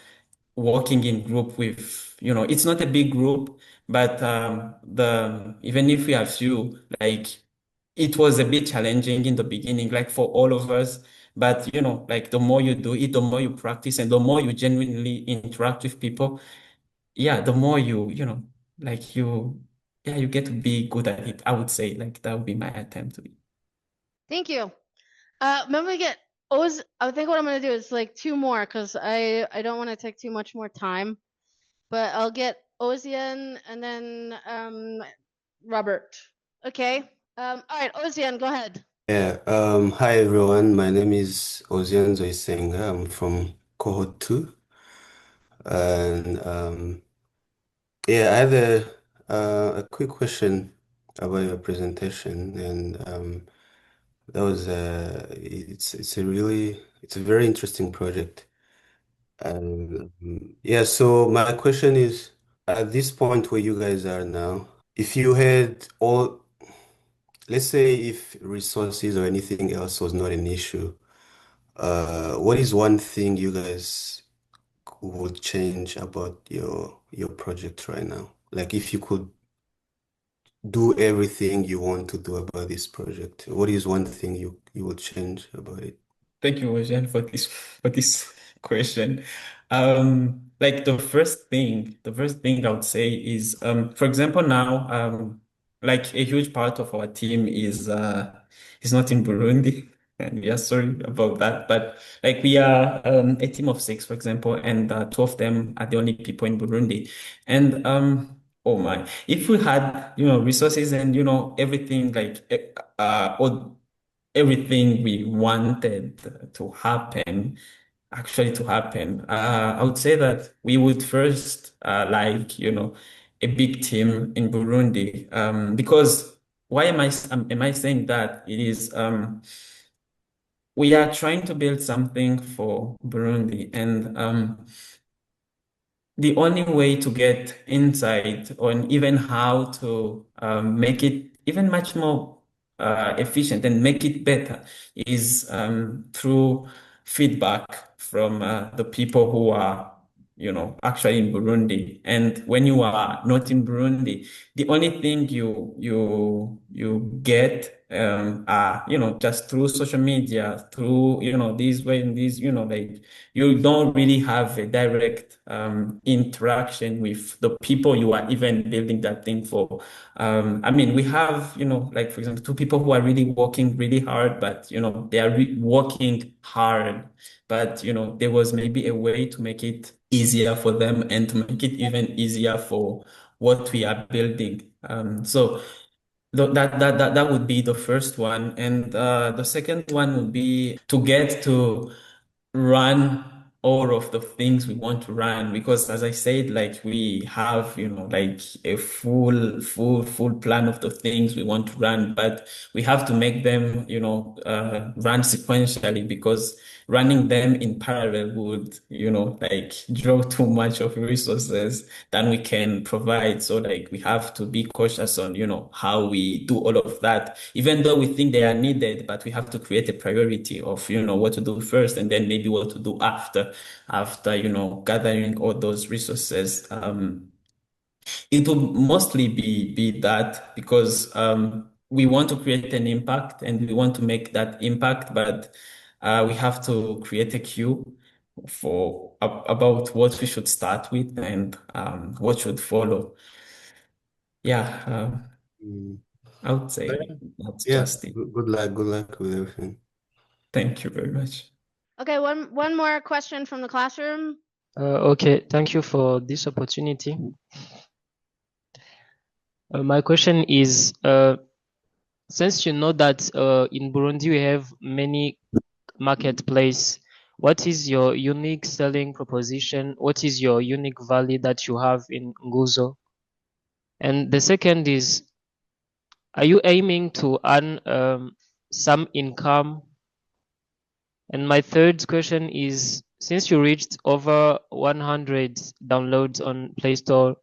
working in group with, it's not a big group, but even if we have few, like it was a bit challenging in the beginning, like for all of us. But like the more you do it, the more you practice and the more you genuinely interact with people, yeah, the more like you get to be good at it. I would say like that would be my attempt to be. Thank you. Maybe we get Oz. I think what I'm gonna do is like two more because I don't want to take too much more time, but I'll get Ozian and then Robert. Okay. All right, Ozian, go ahead. Yeah, hi everyone. My name is Ozian Zoisenga. I'm from Cohort 2. And yeah, I have a quick question about your presentation. And that was it's a very interesting project. And yeah, so my question is, at this point where you guys are now, if you had all, let's say if resources or anything else was not an issue, what is one thing you guys would change about your project right now? Like if you could do everything you want to do about this project, what is one thing you would change about it? Thank you, Eugene, for this question. Like the first thing I would say is, for example, now, like a huge part of our team is not in Burundi, and we are sorry about that. But like we are a team of 6, for example, and 2 of them are the only people in Burundi, and oh my, if we had, resources and, everything like, or everything we wanted to happen, actually to happen, I would say that we would first, a big team in Burundi, because why am I saying that? It is, we are trying to build something for Burundi, and the only way to get insight on even how to make it even much more efficient and make it better is through feedback from the people who are, actually in Burundi. And when you are not in Burundi, the only thing you get are, just through social media, through, these way and these, like you don't really have a direct interaction with the people you are even building that thing for. I mean, we have, like for example, two people who are really working really hard, but they are working hard, but there was maybe a way to make it easier for them and to make it even easier for what we are building. So that would be the first one, and the second one would be to get to run all of the things we want to run, because as I said, like we have, like a full plan of the things we want to run, but we have to make them, run sequentially, because running them in parallel would, like draw too much of resources than we can provide. So like we have to be cautious on, how we do all of that, even though we think they are needed, but we have to create a priority of, what to do first and then maybe what to do after, gathering all those resources. It will mostly be that, because we want to create an impact and we want to make that impact, but we have to create a queue for about what we should start with and what should follow. Yeah, Mm. I would say that's Yeah, just it. good luck with everything. Thank you very much. Okay, one more question from the classroom. Okay, thank you for this opportunity. My question is, since you know that in Burundi we have many marketplace, what is your unique selling proposition? What is your unique value that you have in Nguzo? And the second is, are you aiming to earn some income? And my third question is, since you reached over 100 downloads on Play Store,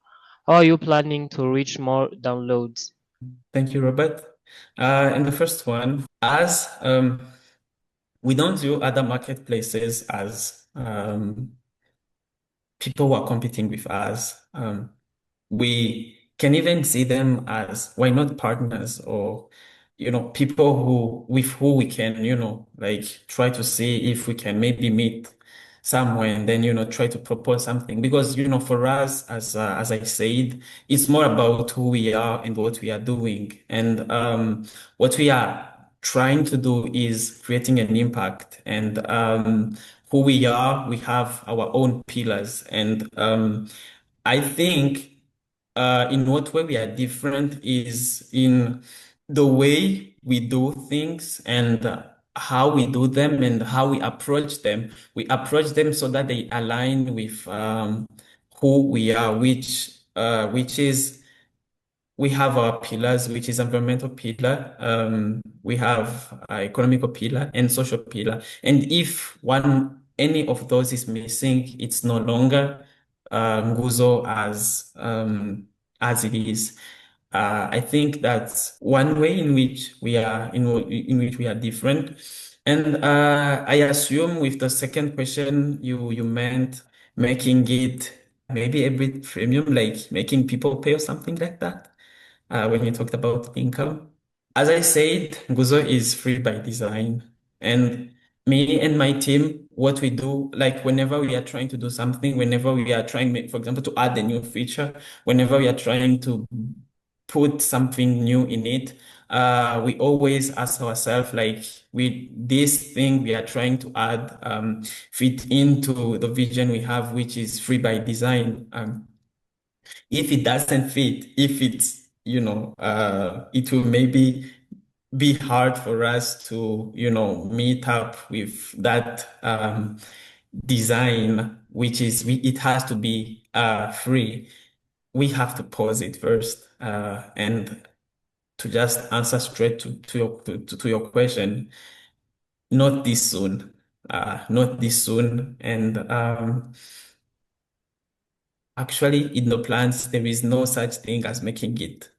how are you planning to reach more downloads? Thank you, Robert. And the first one, as we don't view other marketplaces as people who are competing with us. We can even see them as, why not, partners, or people who we can, like try to see if we can maybe meet somewhere and then try to propose something, because for us, as I said, it's more about who we are and what we are doing, and what we are trying to do is creating an impact, and who we are, we have our own pillars, and I think in what way we are different is in the way we do things, and how we do them and how we approach them. We approach them so that they align with who we are, which is, we have our pillars, which is environmental pillar, we have economical pillar and social pillar. And if any of those is missing, it's no longer Nguzo as it is. I think that's one way in which we are in which we are different. And I assume with the second question, you meant making it maybe a bit premium, like making people pay or something like that, when you talked about income. As I said, Nguzo is free by design. And me and my team, what we do, like whenever we are trying to do something, whenever we are trying, for example, to add a new feature, whenever we are trying to put something new in it, we always ask ourselves, like, with this thing we are trying to add, fit into the vision we have, which is free by design. If it doesn't fit, if it's, it will maybe be hard for us to, meet up with that design, which is it has to be free. We have to pause it first, and to just answer straight to your question, not this soon, not this soon, and actually, in the plans, there is no such thing as making it,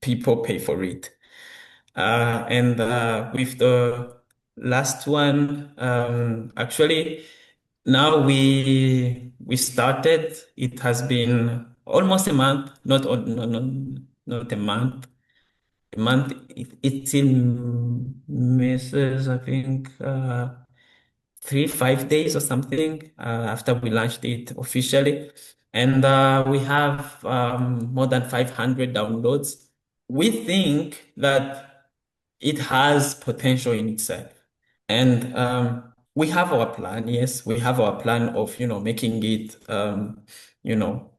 people pay for it. And with the last one, actually, now we started. It has been almost a month, not a month. A month. It's in misses, I think. 5 days or something after we launched it officially. And we have more than 500 downloads. We think that it has potential in itself. And we have our plan, yes, we have our plan of, making it, you know,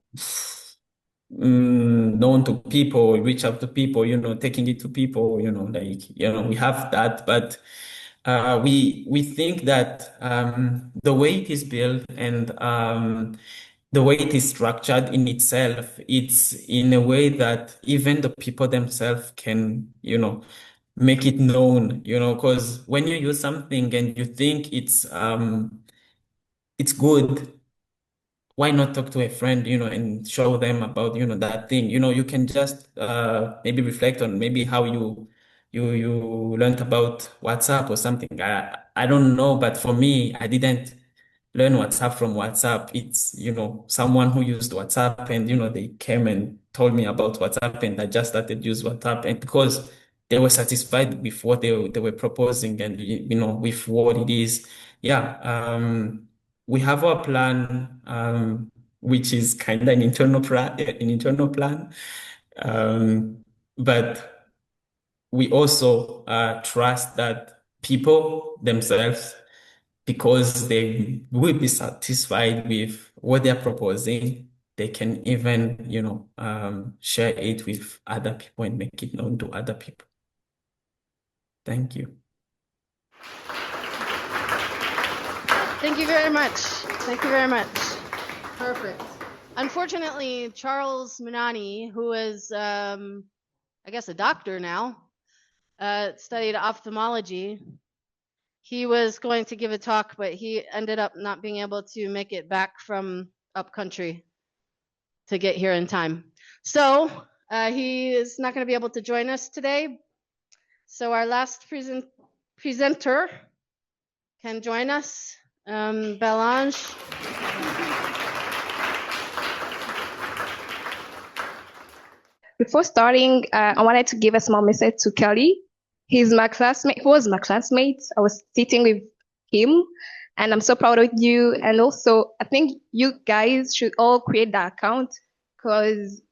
known to people, reach out to people, taking it to people, we have that, but we think that the way it is built and the way it is structured in itself, it's in a way that even the people themselves can, make it known, because when you use something and you think it's good, why not talk to a friend, and show them about, that thing. You can just maybe reflect on maybe how you learned about WhatsApp or something. I don't know, but for me, I didn't learn WhatsApp from WhatsApp. It's, someone who used WhatsApp and, they came and told me about WhatsApp and I just started use WhatsApp, and because they were satisfied with what they were proposing and, with what it is. Yeah. We have our plan, which is kind of an internal plan. But we also trust that people themselves, because they will be satisfied with what they're proposing, they can even, share it with other people and make it known to other people. Thank you. Thank you very much. Thank you very much. Perfect. Unfortunately, Charles Minani, who is, I guess, a doctor now, studied ophthalmology. He was going to give a talk, but he ended up not being able to make it back from upcountry to get here in time. So he is not going to be able to join us today. So our last presenter can join us, Belle Ange. Before starting, I wanted to give a small message to Kelly. He's my classmate. He was my classmate. I was sitting with him, and I'm so proud of you. And also, I think you guys should all create that account because,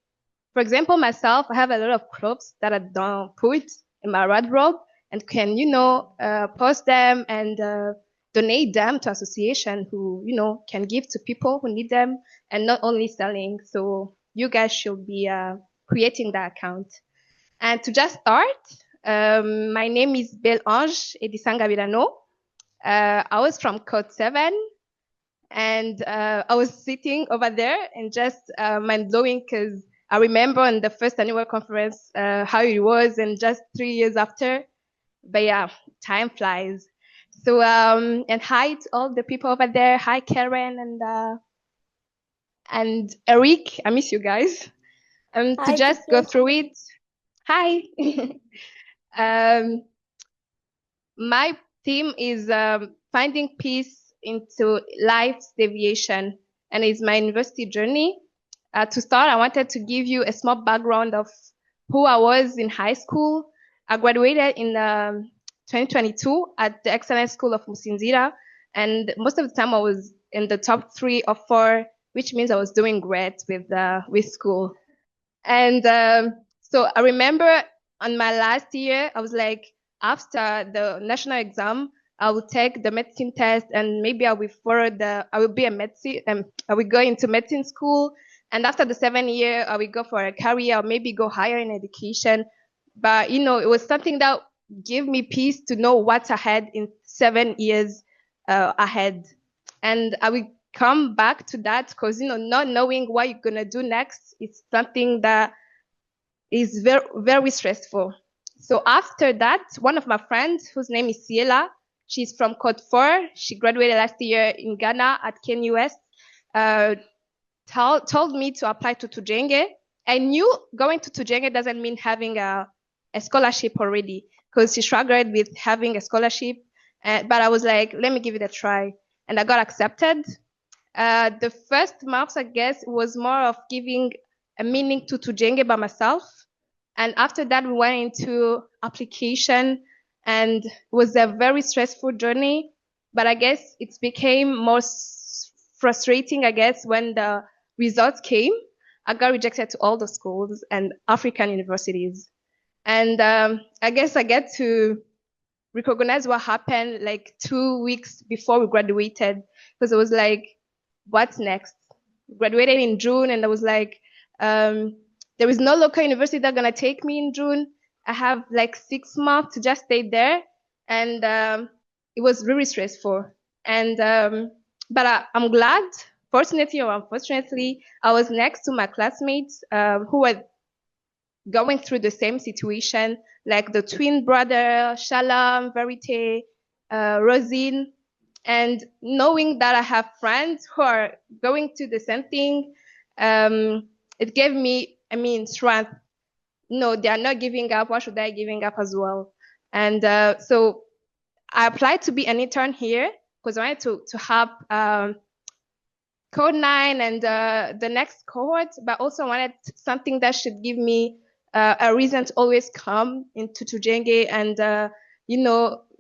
for example, myself, I have a lot of clothes that I don't put in my wardrobe, and can post them and donate them to association who can give to people who need them, and not only selling. So you guys should be creating that account. And to just start, my name is Belle Ange Ngabirano. I was from Code 7, and I was sitting over there and just mind-blowing because I remember on the first annual conference how it was, and just 3 years after. But yeah, time flies. So, and hi to all the people over there. Hi, Karen and Eric. I miss you guys. To just go through it. Hi. My theme is finding peace into life's deviation, and it's my university journey. To start, I wanted to give you a small background of who I was in high school. I graduated in 2022 at the Excellence School of Musinzira, and most of the time I was in the top 3 or 4, which means I was doing great with school. And so I remember on my last year, I was like, after the national exam, I will take the medicine test, and maybe I will be a medicine, I will go into medicine school. And after the 7 year, I will go for a career or maybe go higher in education. But, you know, it was something that gave me peace to know what's ahead in 7 years ahead. And I will come back to that because, you know, not knowing what you're going to do next is something that is very, very stressful. So after that, one of my friends, whose name is Ciela, she's from Cohort. She graduated last year in Ghana at KNUS, told me to apply to Tujenge. I knew going to Tujenge doesn't mean having a scholarship already, because she struggled with having a scholarship. But I was like, let me give it a try. And I got accepted. The first month, I guess, was more of giving a meaning to Tujenge by myself. And after that, we went into application, and it was a very stressful journey. But I guess it became more frustrating, I guess, when the results came. I got rejected to all the schools and African universities. And I guess I get to recognize what happened like 2 weeks before we graduated, because it was like, what's next? Graduated in June, and I was like, there is no local university that's gonna take me in June. I have like 6 months to just stay there, and it was really stressful. And but I'm glad, fortunately or unfortunately, I was next to my classmates who were going through the same situation, like the twin brother, Shalom, Verite, Rosine, and knowing that I have friends who are going through the same thing, it gave me, strength. No, they are not giving up. Why should I giving up as well? And so I applied to be an intern here because I wanted to have Code 9 and the next cohort, but also wanted something that should give me a reason to always come into Tujenge and,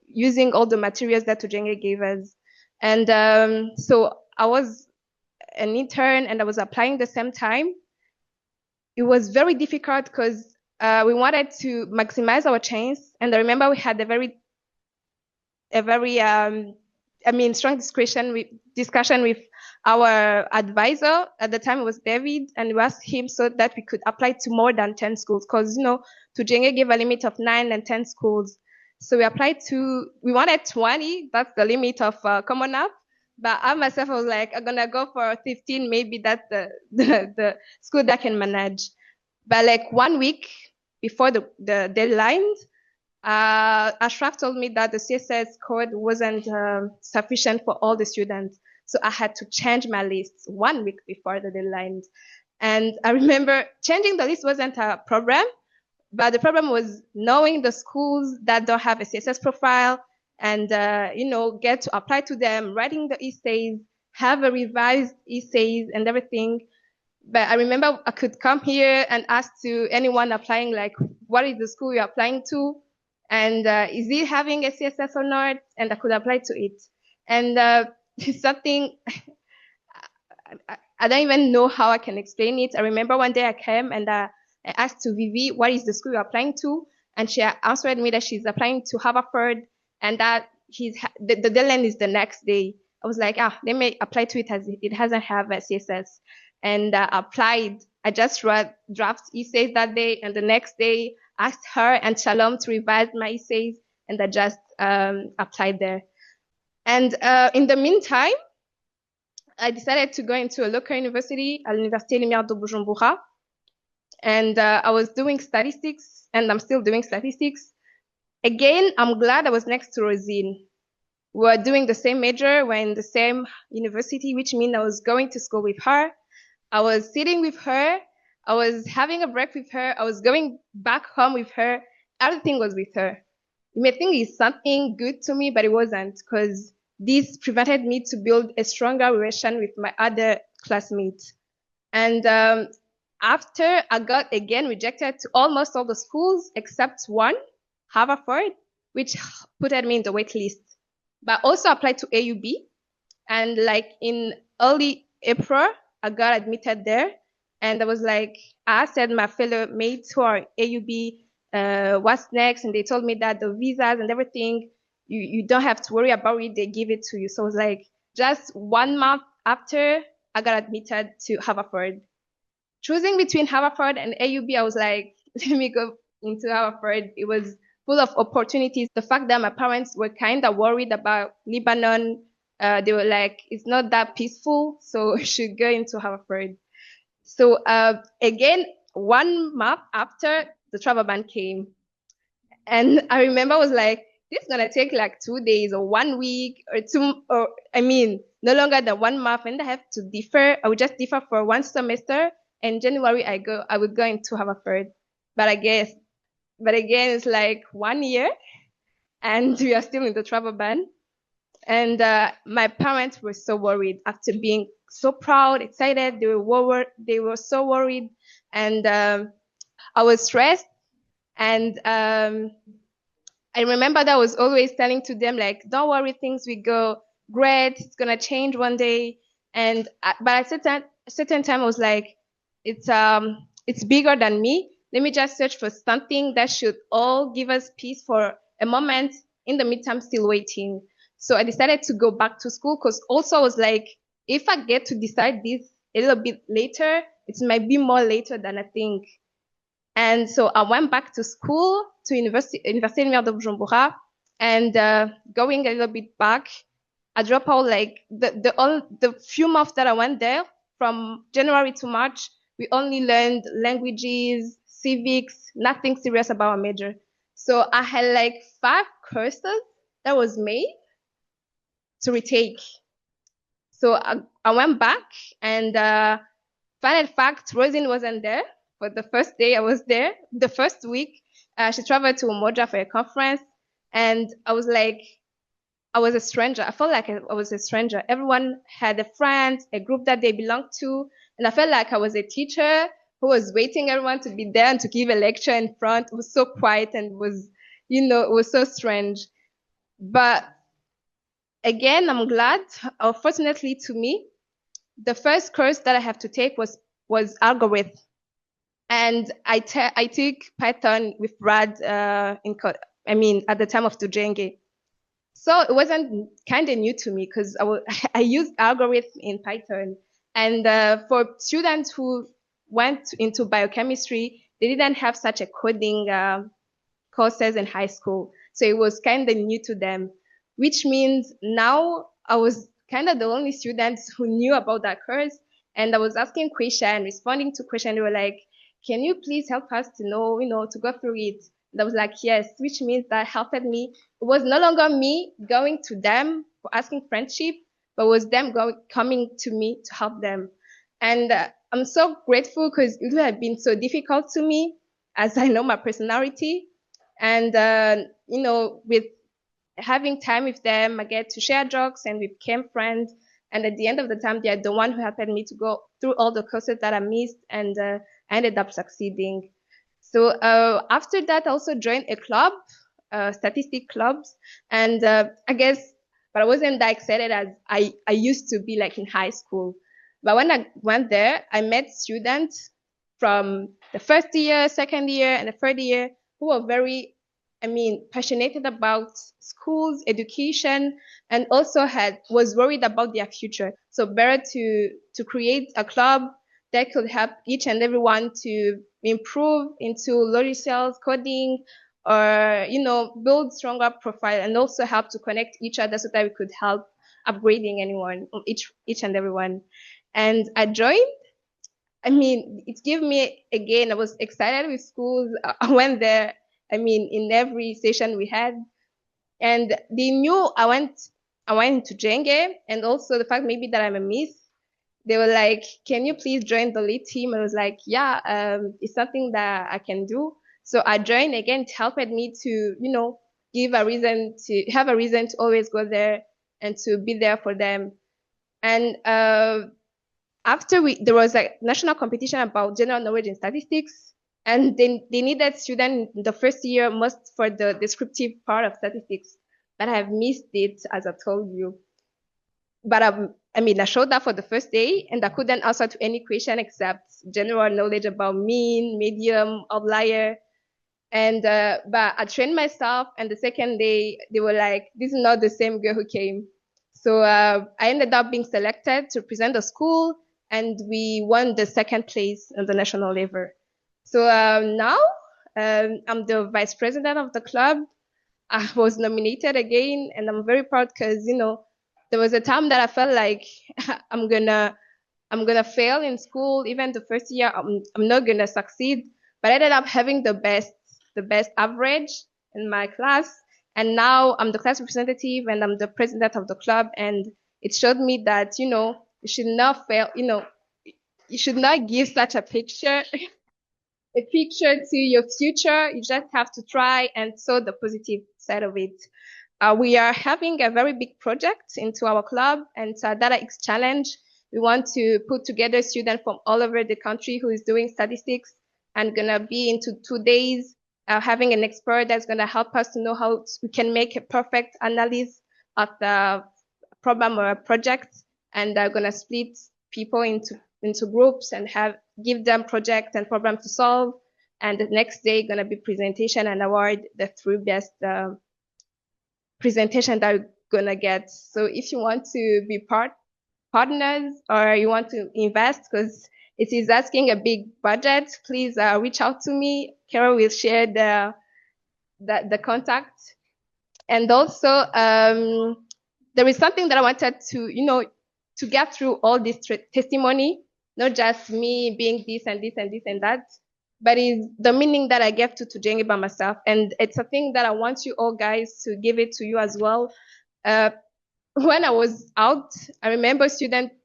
using all the materials that Tujenge gave us. And so I was an intern and I was applying the same time. It was very difficult because we wanted to maximize our chance. And I remember we had a very strong discussion with our advisor at the time. It was David, and we asked him so that we could apply to more than 10 schools, because Tujenge gave a limit of 9 and 10 schools. So we wanted 20. That's the limit of Common App. But I myself was like, I'm gonna go for 15. Maybe that's the school that can manage. But like 1 week before the deadline, Ashraf told me that the CSS code wasn't sufficient for all the students. So I had to change my list 1 week before the deadline. And I remember changing the list wasn't a problem, but the problem was knowing the schools that don't have a CSS profile and, get to apply to them, writing the essays, have a revised essays and everything. But I remember I could come here and ask to anyone applying, like, what is the school you're applying to? And is it having a CSS or not? And I could apply to it. And it's something, I don't even know how I can explain it. I remember one day I came and I asked to Vivi, what is the school you're applying to? And she answered me that she's applying to Haverford and that the deadline is the next day. I was like, they may apply to it as it hasn't have a CSS. And applied. I just wrote draft essays that day, and the next day asked her and Shalom to revise my essays, and I just applied there. And in the meantime, I decided to go into a local university, à l'Université Lumière de Bujumbura. And I was doing statistics, and I'm still doing statistics. Again, I'm glad I was next to Rosine. We were doing the same major, we're in the same university, which means I was going to school with her. I was sitting with her. I was having a break with her. I was going back home with her. Everything was with her. You may think it's something good to me, but it wasn't, because this prevented me to build a stronger relation with my other classmates. And after I got again rejected to almost all the schools except one, Haverford, which put me in the wait list. But also applied to AUB. And like in early April, I got admitted there. And I was like, I said my fellow mates who are AUB, what's next? And they told me that the visas and everything you don't have to worry about it. They give it to you. So it was like just 1 month after I got admitted to Haverford. Choosing between Haverford and AUB, I was like, let me go into Haverford. It was full of opportunities. The fact that my parents were kind of worried about Lebanon, they were like, it's not that peaceful, so you should go into Haverford. So again, 1 month after, the travel ban came. And I remember I was like, this is going to take like 2 days or 1 week or two, or I mean, no longer than 1 month. And I have to defer. I would just defer for 1 semester. In January, I would go into Haverford. But again, it's like 1 year and we are still in the travel ban. And my parents were so worried after being so proud, excited. They were so worried. And I was stressed. And I remember that I was always telling to them, like, don't worry, things will go great. It's going to change one day. And but at a certain time, I was like, it's bigger than me. Let me just search for something that should all give us peace for a moment. In the meantime, still waiting. So I decided to go back to school because also I was like, if I get to decide this a little bit later, it might be more later than I think. And so I went back to school, to Université de Bujumbura, and going a little bit back, I dropped out like the few months that I went there, from January to March, we only learned languages, civics, nothing serious about a major. So I had like 5 courses that was made to retake. So I went back, and final fact, Rosine wasn't there. For the first day I was there, the first week, she traveled to Umoja for a conference, and I was like, I was a stranger. I felt like I was a stranger. Everyone had a friend, a group that they belonged to, and I felt like I was a teacher who was waiting everyone to be there and to give a lecture in front. It was so quiet and it was so strange. But again, I'm glad, fortunately to me, the first course that I have to take was algorithm. And I took Python with Rad at the time of Tujenge. So it wasn't kind of new to me because I used algorithm in Python. And for students who went into biochemistry, they didn't have such a coding courses in high school. So it was kind of new to them, which means now I was kind of the only students who knew about that course. And I was asking questions, responding to questions. They were like, can you please help us to know, to go through it? And I was like, yes, which means that helped me. It was no longer me going to them for asking friendship, but it was them coming to me to help them. And I'm so grateful because it would have been so difficult to me, as I know my personality. And, with having time with them, I get to share jokes and we became friends. And at the end of the time, they are the one who helped me to go through all the courses that I missed, and I ended up succeeding. So after that, I also joined a club, statistic clubs. And but I wasn't that excited as I used to be like in high school. But when I went there, I met students from the first year, second year, and the third year who were very, passionate about schools, education, and also was worried about their future. So better to create a club that could help each and everyone to improve into logiciels, coding, or, build stronger profile, and also help to connect each other so that we could help upgrading anyone, each and everyone. And I joined. It gave me, again, I was excited with schools. I went there, in every session we had. And they knew I went to Jenge, and also the fact maybe that I'm a miss. They were like, can you please join the lead team? I was like, yeah, it's something that I can do. So I joined again. It helped me to, have a reason to always go there and to be there for them. And after there was a national competition about general knowledge in statistics, and they needed students in the first year most for the descriptive part of statistics, but I have missed it, as I told you. But I showed up for the first day, and I couldn't answer to any question except general knowledge about mean, medium, outlier. And but I trained myself, and the second day they were like, "This is not the same girl who came." So I ended up being selected to present the school, and we won the second place on the national level. So now I'm the vice president of the club. I was nominated again, and I'm very proud because there was a time that I felt like I'm gonna fail in school. Even the first year, I'm not gonna succeed. But I ended up having the best average in my class. And now I'm the class representative and I'm the president of the club. And it showed me that, you should not fail, you should not give such a picture to your future. You just have to try and show the positive side of it. We are having a very big project into our club, and it's a Data X challenge. We want to put together students from all over the country who is doing statistics and gonna be into 2 days having an expert that's gonna help us to know how we can make a perfect analysis of the problem or a project, and they're gonna split people into groups and give them project and problem to solve. And the next day gonna be presentation and award the 3 best presentation that you're gonna get. So if you want to be partners or you want to invest, because it is asking a big budget, please reach out to me. Carol will share the contact. And also, there is something that I wanted to get through all this testimony, not just me being this and this and this and that, but is the meaning that I gave to Tujenge by myself. And it's a thing that I want you all guys to give it to you as well. When I was out, I remember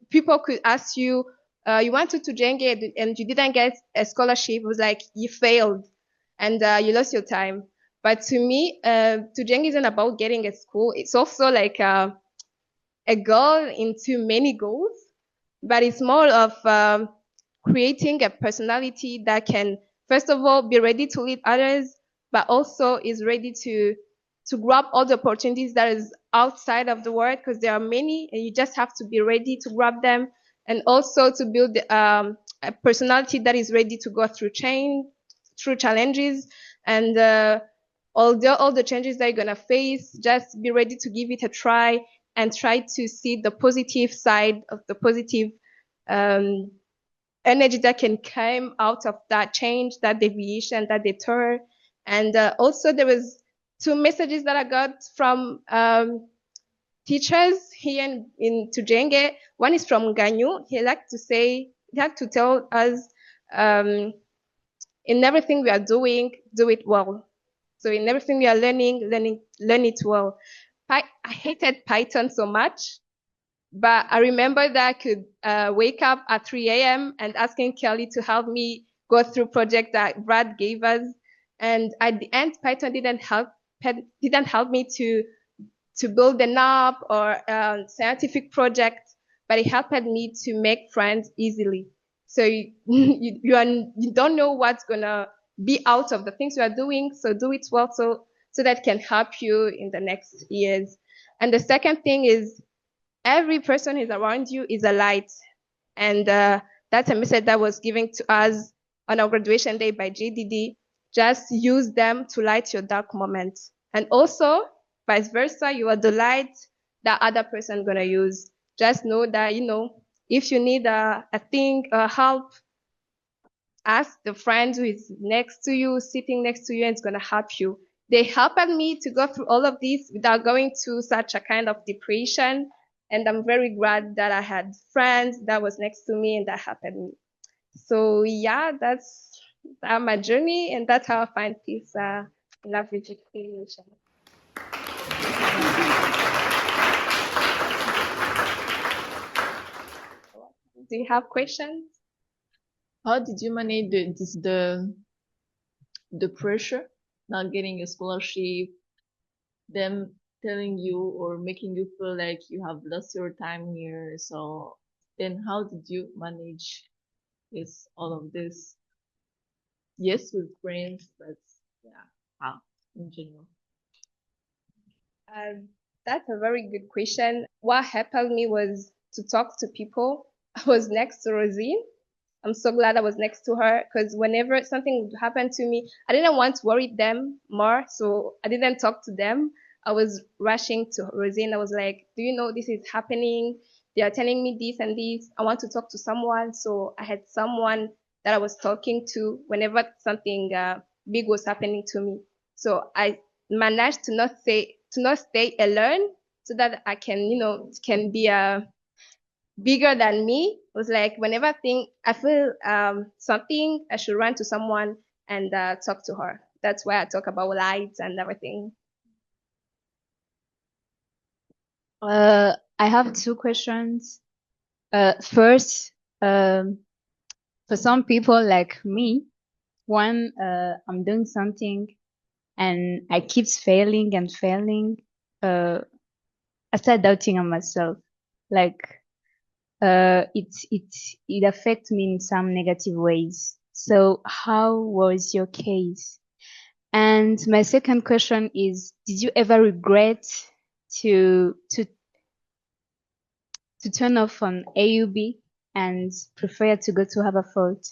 people could ask you, you went to Tujenge and you didn't get a scholarship. It was like, you failed and you lost your time. But to me, Tujenge isn't about getting a school. It's also like a goal into many goals, but it's more of creating a personality that can, first of all, be ready to lead others, but also is ready to grab all the opportunities that is outside of the world, because there are many, and you just have to be ready to grab them, and also to build a personality that is ready to go through challenges, and all the changes that you're gonna face, just be ready to give it a try and try to see the positive side of the positive energy that can come out of that change, that deviation, that detour. And also there was 2 messages that I got from teachers here in Tujenge. One is from Ganyu. He liked to tell us, in everything we are doing, do it well. So in everything we are learn it well. I hated Python so much, but I remember that I could wake up at 3 a.m. and asking Kelly to help me go through project that Brad gave us. And at the end, Python didn't help me to build an app or a scientific project, but it helped me to make friends easily. So you don't know what's gonna be out of the things you are doing, so do it well so that can help you in the next years. And the second thing is, every person who's around you is a light. And that's a message that was given to us on our graduation day by JDD. Just use them to light your dark moments. And also, vice versa, you are the light that other person gonna use. Just know that, if you need a thing, help, ask the friend who is next to you, sitting next to you, and it's gonna help you. They helped me to go through all of this without going to such a kind of depression. And I'm very glad that I had friends that was next to me and that helped me. So yeah, that's my journey, and that's how I find peace in African creation. Do you have questions? How did you manage the pressure, not getting a scholarship, them telling you or making you feel like you have lost your time here? So then how did you manage all of this? Yes, with friends, but yeah, how in general? That's a very good question. What helped me was to talk to people. I was next to Rosine, I'm so glad I was next to her, because whenever something would happen to me, I didn't want to worry them more, so I didn't talk to them. I was rushing to Rosine. I was like, do you know this is happening? They are telling me this and this. I want to talk to someone. So I had someone that I was talking to whenever something big was happening to me. So I managed to not stay alone, so that I can, can be bigger than me. It was like whenever I feel something, I should run to someone and talk to her. That's why I talk about lights and everything. I have two questions. First, for some people like me, when I'm doing something and I keep failing and failing, I start doubting on myself. Like, it affects me in some negative ways. So how was your case? And my second question is, did you ever regret to turn off on AUB and prefer to go to Haverford?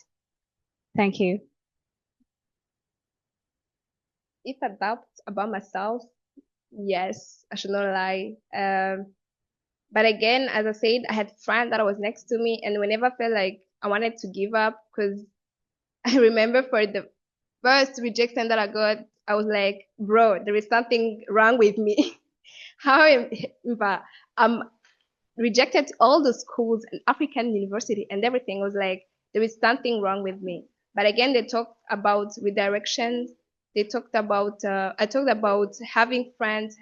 Thank you. If I doubt about myself, yes, I should not lie. But again, as I said, I had friends that was next to me, and whenever I felt like I wanted to give up, because I remember for the first rejection that I got, I was like, bro, there is something wrong with me. How I'm rejected to all the schools and African university and everything. Was like, there is something wrong with me. But again, they talked about redirections. They talked about, I talked about having friends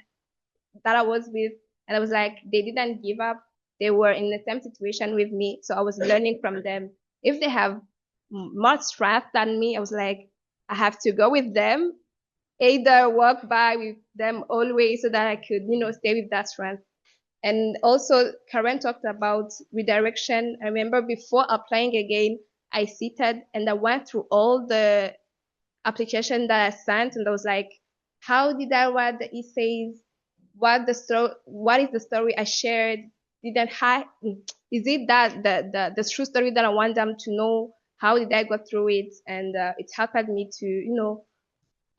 that I was with, and I was like, they didn't give up. They were in the same situation with me. So I was learning from them. If they have more strength than me, I was like, I have to go with them, either walk by with them always, so that I could, stay with that strength. And also, Karen talked about redirection. I remember before applying again, I seated and I went through all the application that I sent, and I was like, how did I write the essays? What is the story I shared? Is it that the true story that I want them to know? How did I go through it? And it helped me to,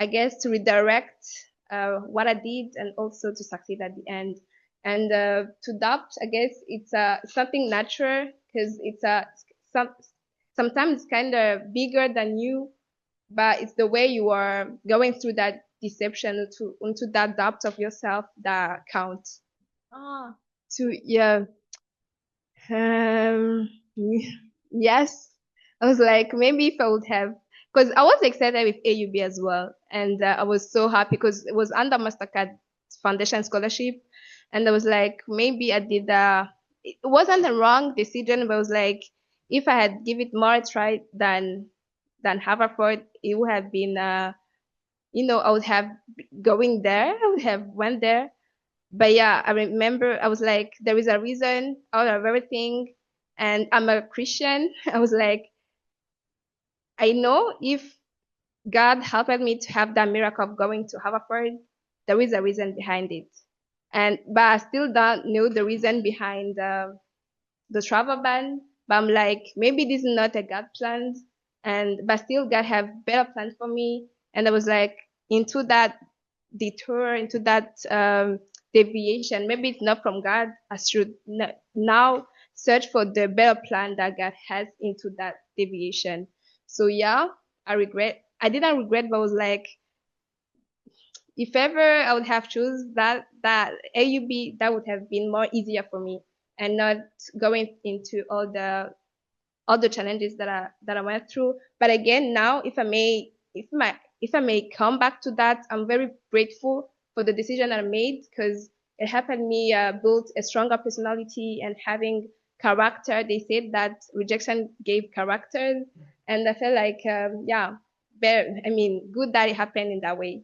I guess, to redirect what I did, and also to succeed at the end. And to doubt, I guess it's something natural, because it's sometimes it's kind of bigger than you, but it's the way you are going through that deception into that doubt of yourself that counts. Yeah. Yes. I was like, maybe if I would have, because I was excited with AUB as well, and I was so happy because it was under Mastercard Foundation Scholarship, and I was like, maybe I did it wasn't the wrong decision, but I was like, if I had give it more try than Haverford, it would have been I would have going there, I would have went there. But yeah, I remember I was like, there is a reason out of everything, and I'm a Christian. I was like, I know if God helped me to have that miracle of going to Haverford, there is a reason behind it. But I still don't know the reason behind the travel ban. But I'm like, maybe this is not a God plan, but still God have better plans for me. And I was like, into that detour, into that deviation, maybe it's not from God. I should now search for the better plan that God has into that deviation. So yeah, I didn't regret, but I was like, if ever I would have chosen that AUB, that would have been more easier for me, and not going into all the challenges that I went through. But again, now if I may come back to that, I'm very grateful for the decision I made, because it helped me build a stronger personality and having character. They said that rejection gave character, and I felt like good that it happened in that way.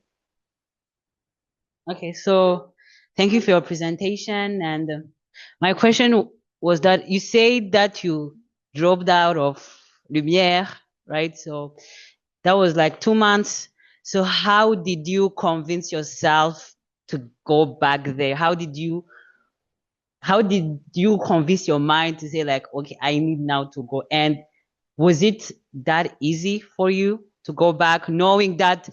Okay, so thank you for your presentation. And my question was that you said that you dropped out of Lumière, right? So that was like 2 months. So how did you convince yourself to go back there? How did you convince your mind to say like, okay, I need now to go? And Was it that easy for you to go back, knowing that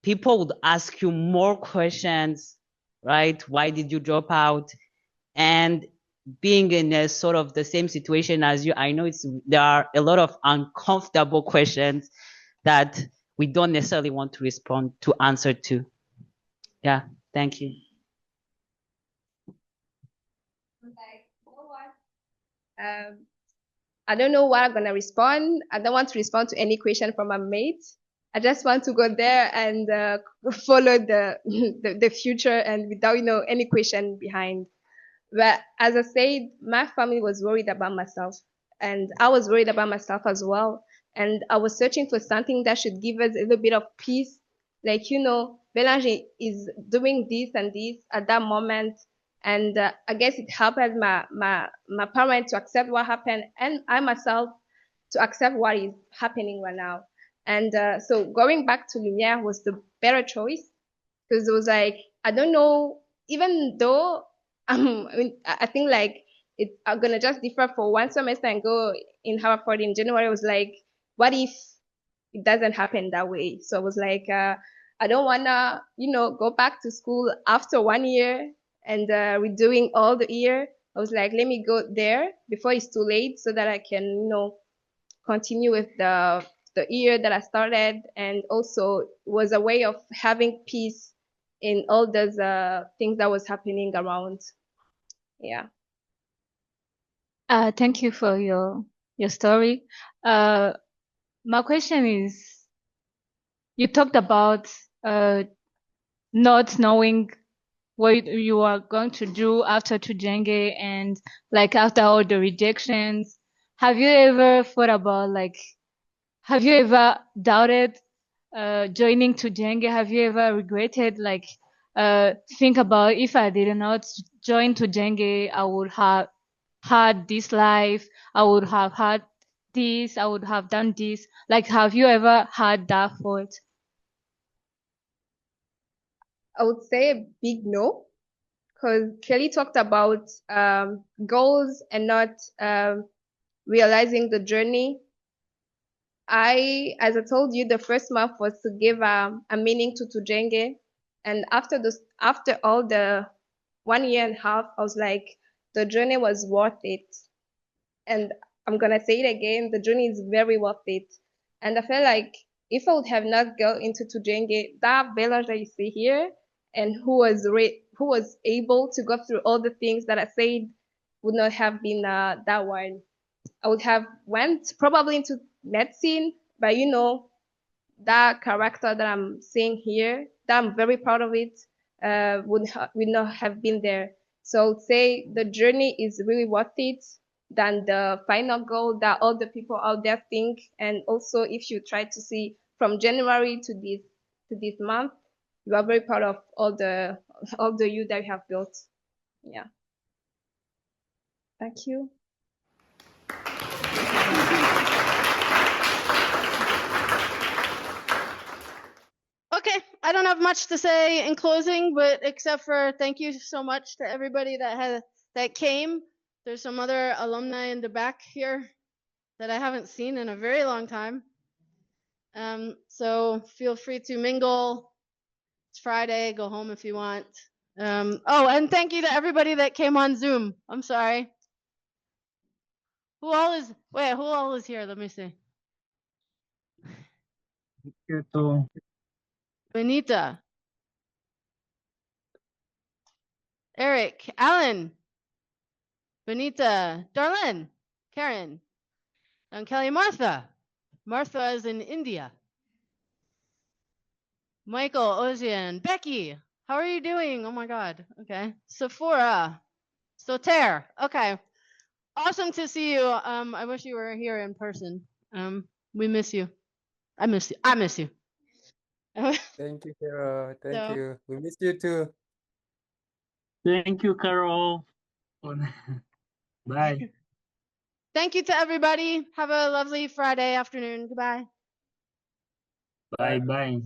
people would ask you more questions, right? Why did you drop out? And being in a sort of the same situation as you, I know there are a lot of uncomfortable questions that we don't necessarily want to respond to, answer to. Yeah, thank you. I don't know what I'm gonna respond. I don't want to respond to any question from my mates. I just want to go there and follow the future and without any question behind. But as I said, my family was worried about myself, and I was worried about myself as well. And I was searching for something that should give us a little bit of peace. Like, Belle is doing this and this at that moment. And I guess it helped my parents to accept what happened, and I myself to accept what is happening right now. And so going back to Lumiere was the better choice, because it was like, I don't know, even though I think like I'm gonna just differ for one semester and go in Harvard in January. It was like, what if it doesn't happen that way? So I was like, I don't wanna, go back to school after 1 year and redoing all the year. I was like, let me go there before it's too late so that I can, continue with the year that I started. And also it was a way of having peace in all those things that was happening around. Yeah. Thank you for your story. My question is, you talked about not knowing what you are going to do after Tujenge and like after all the rejections. Have you ever thought about have you ever doubted joining Tujenge? Have you ever regretted think about, if I did not join Tujenge, I would have had this life, I would have had this, I would have done this. Like, have you ever had that thought? I would say a big no, because Kelly talked about goals and not realizing the journey. As I told you, the first month was to give a meaning to Tujenge, and after all the 1 year and a half, I was like, the journey was worth it. And I'm gonna say it again, the journey is very worth it. And I felt like if I would have not gone into Tujenge, that Bella that you see here, and who was able to go through all the things that I said, would not have been that one. I would have went probably into medicine, but that character that I'm seeing here, that I'm very proud of it, would not have been there. So I would say the journey is really worth it than the final goal that all the people out there think. And also, if you try to see from January to this month, you are very proud of all the you that you have built. Yeah. Thank you. Okay, I don't have much to say in closing, but except for thank you so much to everybody that came. There's some other alumni in the back here that I haven't seen in a very long time. So feel free to mingle. It's Friday, go home if you want. Oh, and thank you to everybody that came on Zoom. I'm sorry. Who all is here? Let me see. You too. Benita. Eric, Alan, Benita, Darlene, Karen, and Kelly, Martha. Martha is in India. Michael, Ozian, Becky, how are you doing? Oh my God. Okay. Sephora, Soter. Okay. Awesome to see you. I wish you were here in person. We miss you. I miss you. I miss you. Thank you, Carol. Thank So- you. We miss you too. Thank you, Carol. Bye. Thank you to everybody. Have a lovely Friday afternoon. Goodbye. Bye. Bye.